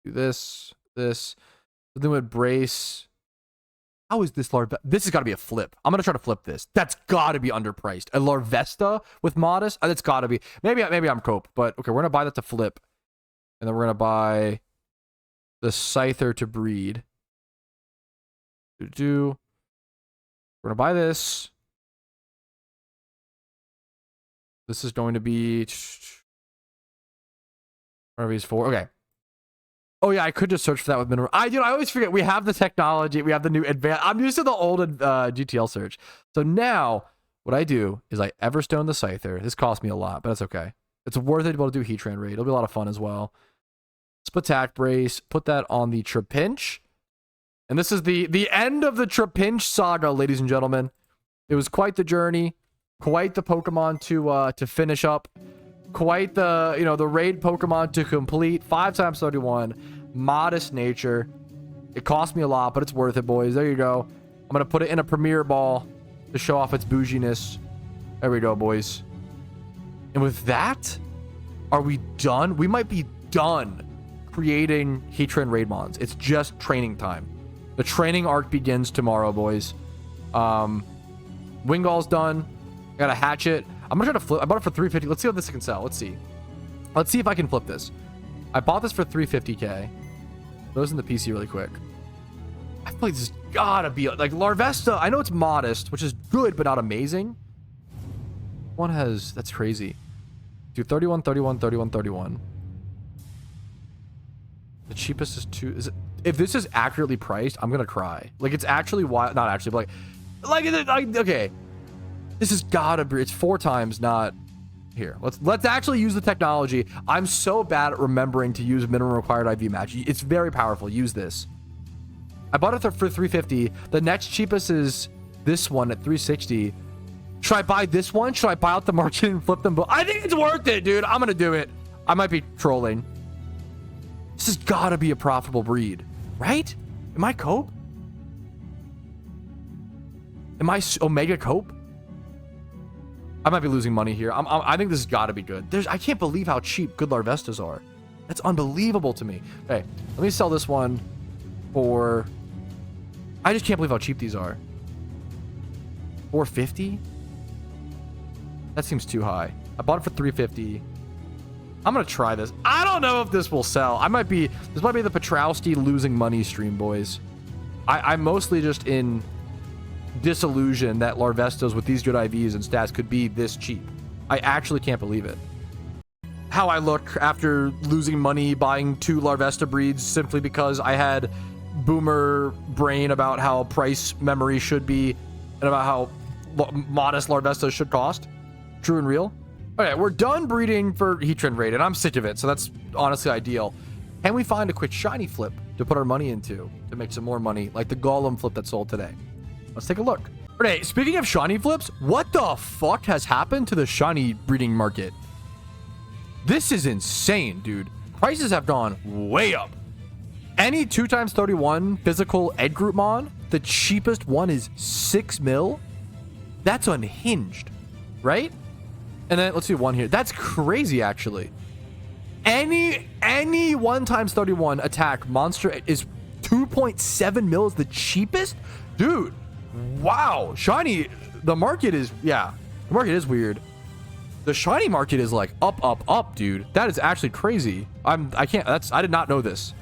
Do this. Then with brace. How is this Larvesta? This has got to be a flip. I'm gonna try to flip this. That's got to be underpriced. A Larvesta with modest. That's got to be. Maybe I'm cope, but okay. We're gonna buy that to flip, and then we're gonna buy the Scyther to breed. We're gonna buy this. This is going to be. Whatever he's for. Okay. Oh yeah, I could just search for that with minimum. I always forget we have the technology. We have the new advanced. I'm used to the old GTL search. So now what I do is I Everstone the Scyther. This cost me a lot, but that's okay. It's worth it to be able to do Heatran raid. It'll be a lot of fun as well. Split attack brace. Put that on the Trapinch. And this is the end of the Trapinch saga, ladies and gentlemen. It was quite the journey, quite the Pokemon to finish up. Quite the, the raid Pokemon to complete. 5x31. Modest nature. It cost me a lot, but it's worth it, boys. There you go. I'm going to put it in a Premier Ball to show off its bouginess. There we go, boys. And with that, are we done? We might be done creating Heatran raid mons. It's just training time. The training arc begins tomorrow, boys. Wingall's done. I got a hatchet. I'm gonna try to flip. I bought it for 350. Let's see what this can sell. Let's see if I can flip this. I bought this for 350k. Those in the PC really quick. I feel like this has gotta be like Larvesta. I know it's modest, which is good but not amazing. One has, that's crazy. Do 31, 31, 31, 31. The cheapest is 2. Is it, if this is accurately priced, I'm gonna cry. Like it's actually wild. Not actually, but like okay. This has gotta be, it's 4 times, not here. Let's actually use the technology. I'm so bad at remembering to use minimum required IV match. It's very powerful. Use this. I bought it for 350. The next cheapest is this one at 360. Should I buy this one? Should I buy out the market and flip them both? I think it's worth it, dude. I'm gonna do it. I might be trolling. This has gotta be a profitable breed, right? Am I cope? Am I Omega cope? I might be losing money here. I think this has got to be good. I can't believe how cheap good Larvestas are. That's unbelievable to me. Okay, let me sell this one for... I just can't believe how cheap these are. 450? That seems too high. I bought it for 350. I'm going to try this. I don't know if this will sell. This might be the Petrowski losing money stream, boys. I'm mostly just in... disillusion that Larvestas with these good IVs and stats could be this cheap. I actually can't believe it. How I look after losing money buying 2 Larvesta breeds simply because I had boomer brain about how price memory should be and about how modest Larvestas should cost. True and real. Okay, we're done breeding for Heatran raid and I'm sick of it, so that's honestly ideal. Can we find a quick shiny flip to put our money into to make some more money like the Golem flip that sold today? Let's take a look. Okay, speaking of shiny flips, what the fuck has happened to the shiny breeding market? This is insane, dude. Prices have gone way up. Any 2x31 physical Ed Group mon, the cheapest one is 6 mil. That's unhinged, right? And then let's see one here. That's crazy, actually. Any 1x31 attack monster is 2.7 mil is the cheapest? Dude. Wow, shiny, the market is, yeah, the market is weird. The shiny market is like up, dude. That is actually crazy. I did not know this.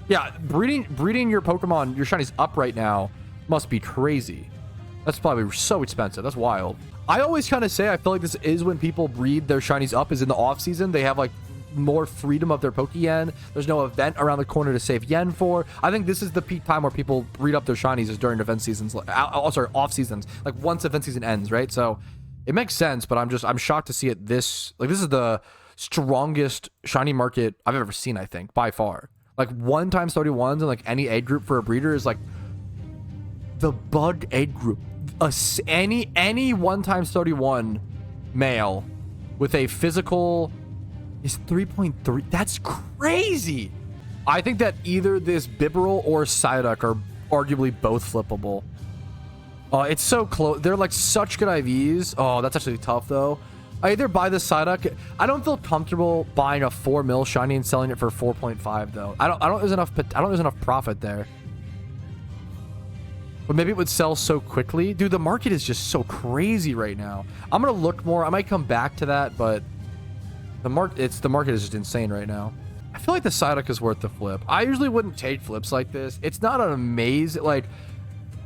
Yeah, breeding your Pokemon, your shinies up right now must be crazy. That's probably so expensive. That's wild. I always kind of say I feel like this is when people breed their shinies up is in the off season. They have like more freedom of their Pokeyen. There's no event around the corner to save yen for. I think this is the peak time where people breed up their shinies is during event seasons, off seasons, like once event season ends, right? So it makes sense, but I'm shocked to see it this is the strongest shiny market I've ever seen, I think, by far. Like 1x31s and like any egg group for a breeder is like the bug egg group. Any 1x31 male with a physical is 3.3. That's crazy. I think that either this Bibarel or Psyduck are arguably both flippable. Oh, it's so close. They're like such good IVs. Oh, that's actually tough though. I either buy the Psyduck. I don't feel comfortable buying a 4 mil shiny and selling it for 4.5 though. I don't there's enough profit there. But maybe it would sell so quickly. Dude, the market is just so crazy right now. I'm gonna look more. I might come back to that, but the market is just insane right now. I feel like the Psyduck is worth the flip. I usually wouldn't take flips like this. It's not an amazing, like,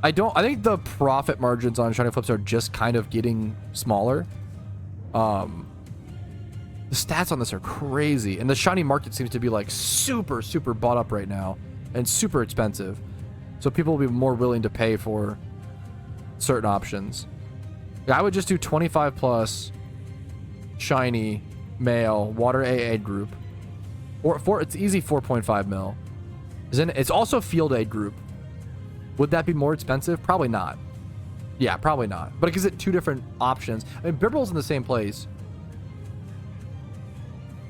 I think the profit margins on shiny flips are just kind of getting smaller. The stats on this are crazy, and the shiny market seems to be like super bought up right now and super expensive. So people will be more willing to pay for certain options. I would just do 25 plus shiny male water AA group, or it's easy 4.5 mil. It's also field A group. Would that be more expensive? Probably not. Yeah, probably not. But it gives it two different options. I mean, Bibarel's in the same place.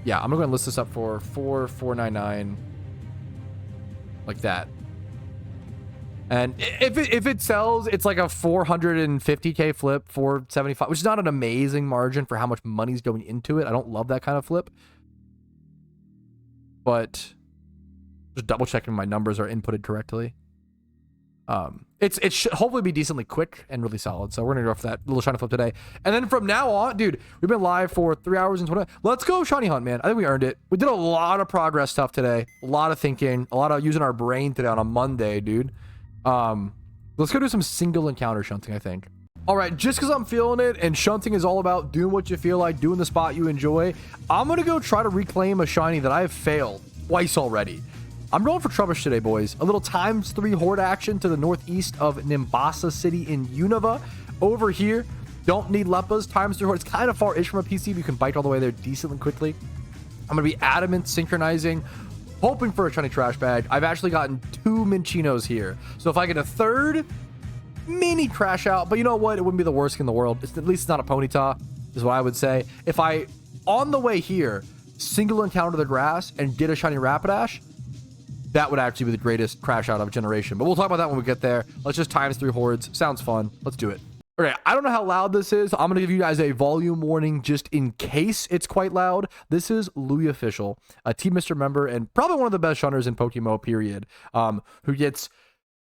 Yeah, I'm gonna go ahead and list this up for 4,499, like that. And if it sells, it's like a 450k flip, 475, which is not an amazing margin for how much money's going into it. I don't love that kind of flip, but just double checking my numbers are inputted correctly. It should hopefully be decently quick and really solid. So we're gonna go for that little shiny flip today, and then from now on, dude, we've been live for 3 hours and 20. Let's go shiny hunt, man. I think we earned it. We did a lot of progress stuff today, a lot of thinking, a lot of using our brain today on a Monday, dude. Let's go do some single encounter shunting, I think. All right, just because I'm feeling it, and shunting is all about doing what you feel like, doing the spot you enjoy, I'm gonna go try to reclaim a shiny that I have failed twice already. I'm going for Trubbish today, boys. A little ×3 horde action to the northeast of Nimbasa City in Unova. Over here, don't need Leppas. ×3 horde. It's kind of far-ish from a PC, but you can bike all the way there decently quickly. I'm going to be adamant synchronizing, hoping for a shiny trash bag. I've actually gotten 2 Minchinos here. So if I get a third, mini crash out. But you know what? It wouldn't be the worst thing in the world. At least it's not a Ponyta, is what I would say. If I, on the way here, single encounter the grass and get a shiny Rapidash, that would actually be the greatest crash out of a generation. But we'll talk about that when we get there. Let's just ×3 hordes. Sounds fun. Let's do it. Okay, I don't know how loud this is. I'm going to give you guys a volume warning just in case it's quite loud. This is Louis Official, a Team Mr. member and probably one of the best shunners in PokeMMO, period, who gets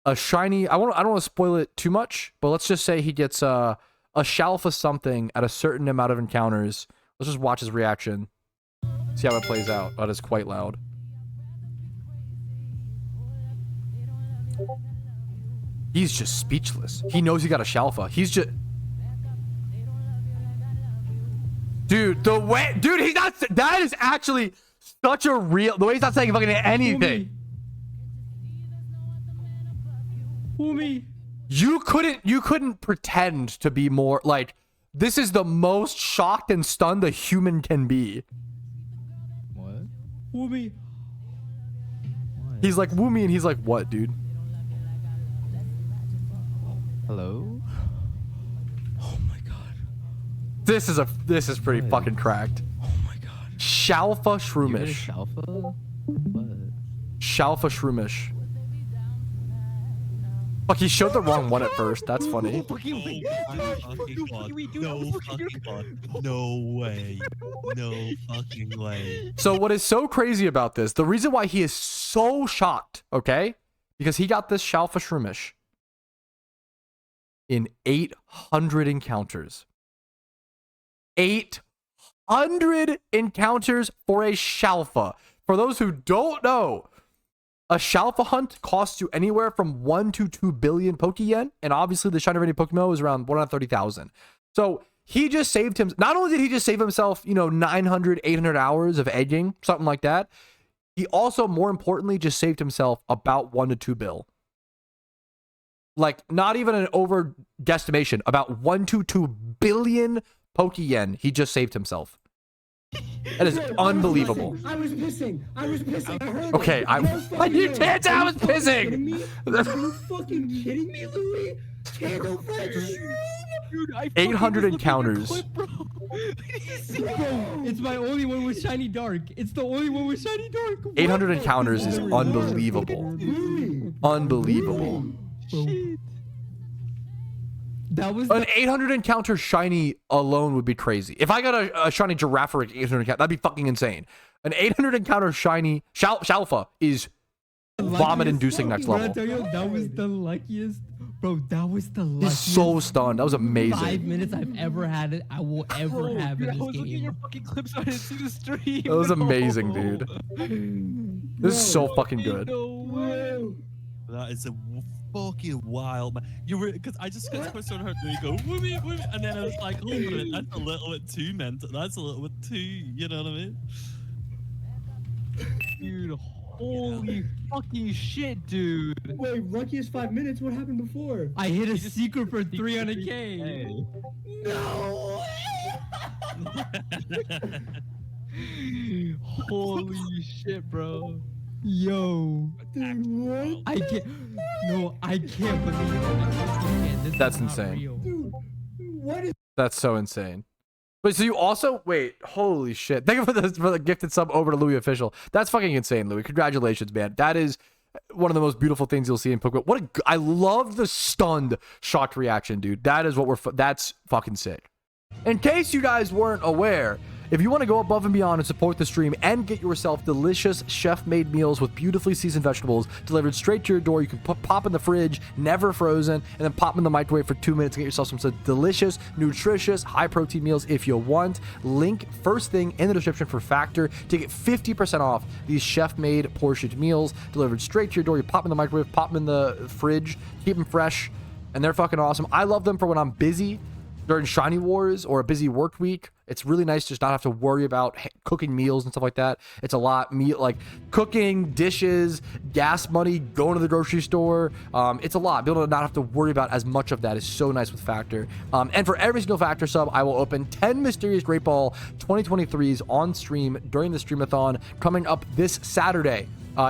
a shiny... I don't want to spoil it too much, but let's just say he gets a SHALPHA something at a certain amount of encounters. Let's just watch his reaction. See how it plays out. That is quite loud. He's just speechless. He knows he got a SHALPHA. He's just... Dude, the way... Dude, he's not... That is actually such a real... The way he's not saying fucking anything. Umi. You couldn't pretend to be more... Like, this is the most shocked and stunned a human can be. What? Umi. He's like, Woomy, and he's like, what, dude? Hello? Oh my god. This is pretty fucking cracked. Oh my god. SHALPHA Shroomish. SHALPHA? What? SHALPHA Shroomish. Fuck, he showed the wrong one at first. That's funny. No way. No fucking way. So what is so crazy about this, the reason why he is so shocked, okay? Because he got this SHALPHA Shroomish in 800 encounters. 800 encounters for a SHALPHA. For those who don't know, a SHALPHA hunt costs you anywhere from 1 to 2 billion Pokeyen, and obviously the shiny rated PokeMMO is around 130,000. So he just saved him. Not only did he just save himself, 900, 800 hours of egging, something like that, he also, more importantly, just saved himself about 1 to 2 bill. Like, not even an over guesstimation, about 1 to 2 billion Pokeyen he just saved himself. That is unbelievable. I was pissing. I heard okay, you can't tell I was pissing. Are you fucking kidding me, Louis? Candle French. Dude, I 800 fucking just looked at your encounters. clip, bro. Bro, it's my only one with shiny dark. It's the only one with shiny dark. What? 800 encounters is unbelievable. Unbelievable. Shit. That was An 800 encounter shiny alone would be crazy. If I got a shiny giraffe 800 encounter, that'd be fucking insane. An 800 encounter shiny SHALPHA is vomit inducing next When I level. tell you, that was the luckiest. Bro, that was the He's luckiest so stunned. That was 5 amazing. minutes I've ever had it. I will ever Bro, have dude, in I this was looking at your game. fucking clips, so I didn't see the stream. That was amazing, dude. This is so fucking good. No way. That is a fucking wild, man. You were, because I just got so hurt and you go, whoomie, whoomie, and then I was like, hold on a minute, that's a little bit too mental. That's a little bit too, you know what I mean? Dude, holy fucking shit, dude. Wait, luckiest 5 minutes? What happened before? I hit a secret for 300k. No Holy shit, bro. Yo, Dude, what? I can't. No, I can't believe it. This is That's not insane. real. Dude, what is That's so insane. Wait, so you also wait? Holy shit! Thank you for the gifted sub over to Louis Official. That's fucking insane, Louis. Congratulations, man. That is one of the most beautiful things you'll see in Pokemon. I love the stunned, shocked reaction, dude. That is what that's fucking sick. In case you guys weren't aware, if you want to go above and beyond and support the stream and get yourself delicious chef-made meals with beautifully seasoned vegetables delivered straight to your door, you can pop in the fridge, never frozen, and then pop them in the microwave for 2 minutes and get yourself some delicious, nutritious, high-protein meals if you want. Link first thing in the description for Factor to get 50% off these chef-made portioned meals delivered straight to your door. You pop them in the microwave, pop them in the fridge, keep them fresh, and they're fucking awesome. I love them for when I'm busy during Shiny Wars or a busy work week. It's really nice to just not have to worry about cooking meals and stuff like that. It's a lot, like cooking, dishes, gas money, going to the grocery store. It's a lot. Being able to not have to worry about as much of that is so nice with Factor. And for every single Factor sub, I will open 10 Mysterious Great Ball 2023s on stream during the Streamathon coming up this Saturday.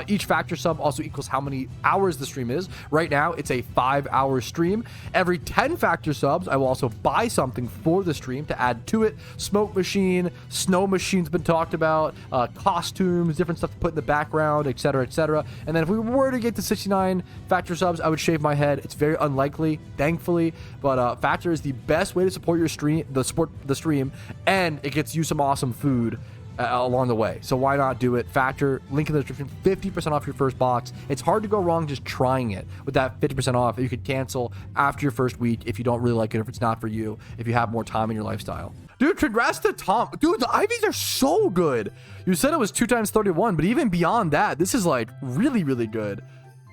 Each Factor sub also equals how many hours the stream is. Right now, it's a 5-hour stream. Every 10 Factor subs, I will also buy something for the stream to add to it. Smoke machine, snow machine's been talked about, costumes, different stuff to put in the background, etc., etc. And then if we were to get to 69 Factor subs, I would shave my head. It's very unlikely, thankfully, but Factor is the best way to support your stream, the stream, and it gets you some awesome food along the way. So why not do it? Factor, link in the description, 50% off your first box. It's hard to go wrong just trying it with that 50% off. You could cancel after your first week if you don't really like it, if it's not for you, if you have more time in your lifestyle. Dude, congrats to Tom. Dude, the IVs are so good. You said it was 2 times 31, but even beyond that, this is like really, really good.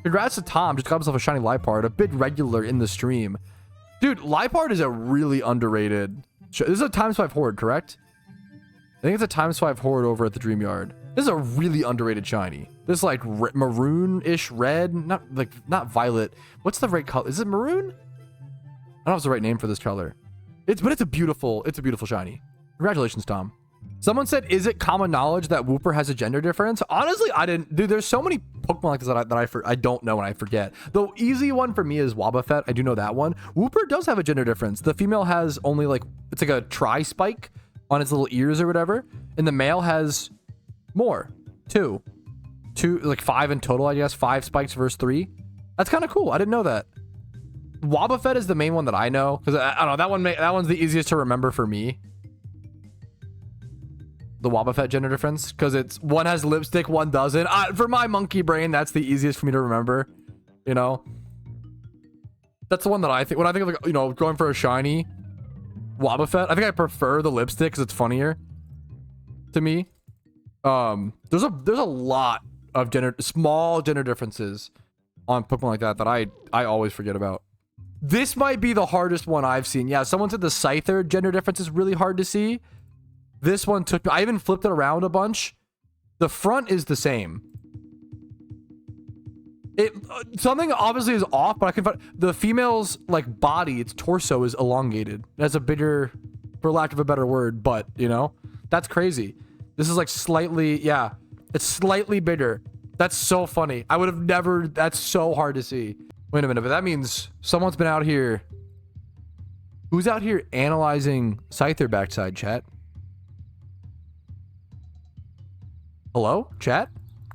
Congrats to Tom. Just got himself a shiny Liepard, a big regular in the stream. Dude, Liepard is a really underrated. This is a times 5 horde, correct? I think it's a times 5 horde over at the Dream Yard. This is a really underrated shiny. This like maroon-ish red, not violet. What's the right color? Is it maroon? I don't know if it's the right name for this color. But it's a beautiful shiny. Congratulations, Tom. Someone said, is it common knowledge that Wooper has a gender difference? Honestly, I didn't. Dude, there's so many Pokemon like this that I don't know and I forget. The easy one for me is Wobbuffet. I do know that one. Wooper does have a gender difference. The female has only like, it's like a tri-spike on its little ears or whatever, and the male has more. Two, like 5 in total, I guess. 5 spikes versus 3. That's kind of cool. I didn't know that. Wobbuffet is the main one that I know, because I don't know, that one's the easiest to remember for me. The Wobbuffet gender difference, because it's one has lipstick, one doesn't. For my monkey brain, that's the easiest for me to remember. You know, that's the one that I think when I think of, like, you know, going for a shiny Wobbuffet, I think I prefer the lipstick because it's funnier to me. There's a lot of small gender differences on Pokemon like that I always forget about. This might be the hardest one I've seen. Yeah, someone said the Scyther gender difference is really hard to see. This one took me, I even flipped it around a bunch. The front is the same. Something obviously is off, but I can find the female's like body, its torso is elongated. That's a bigger, for lack of a better word, but you know, that's crazy. This is like slightly, yeah, it's slightly bigger. That's so funny. I would have never, that's so hard to see. Wait a minute, but that means someone's been out here Who's out here analyzing Scyther backside, chat? Hello, chat?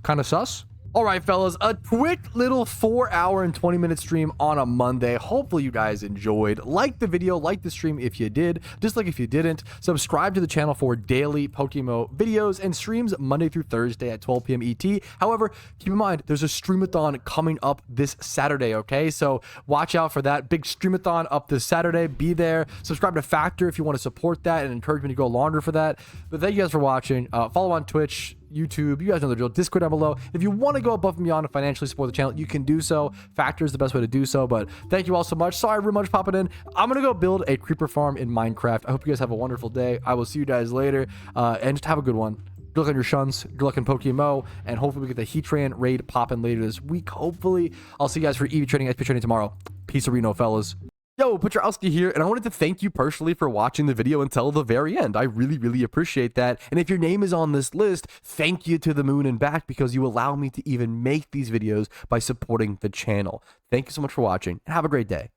Kind of sus? All right, fellas, a quick little 4-hour and 20-minute stream on a Monday. Hopefully you guys enjoyed. Like the video, like the stream if you did. Dislike if you didn't. Subscribe to the channel for daily PokeMMO videos and streams Monday through Thursday at 12 p.m. ET. However, keep in mind, there's a streamathon coming up this Saturday, okay? So watch out for that. Big streamathon up this Saturday. Be there. Subscribe to Factor if you want to support that and encourage me to go longer for that. But thank you guys for watching. Follow on Twitch, YouTube, you guys know the drill. Discord down below. If you want to go above and beyond and financially support the channel, you can do so. Factor is the best way to do so. But thank you all so much. Sorry for much popping in. I'm gonna go build a creeper farm in Minecraft. I hope you guys have a wonderful day. I will see you guys later, and just have a good one. Good luck on your shunts. Good luck in PokeMMO, and hopefully we get the Heatran raid popping later this week. Hopefully, I'll see you guys for EV training, SP training tomorrow. Peace, Reno, fellas. Yo, Putrowski here, and I wanted to thank you personally for watching the video until the very end. I really, really appreciate that. And if your name is on this list, thank you to the moon and back, because you allow me to even make these videos by supporting the channel. Thank you so much for watching, and have a great day.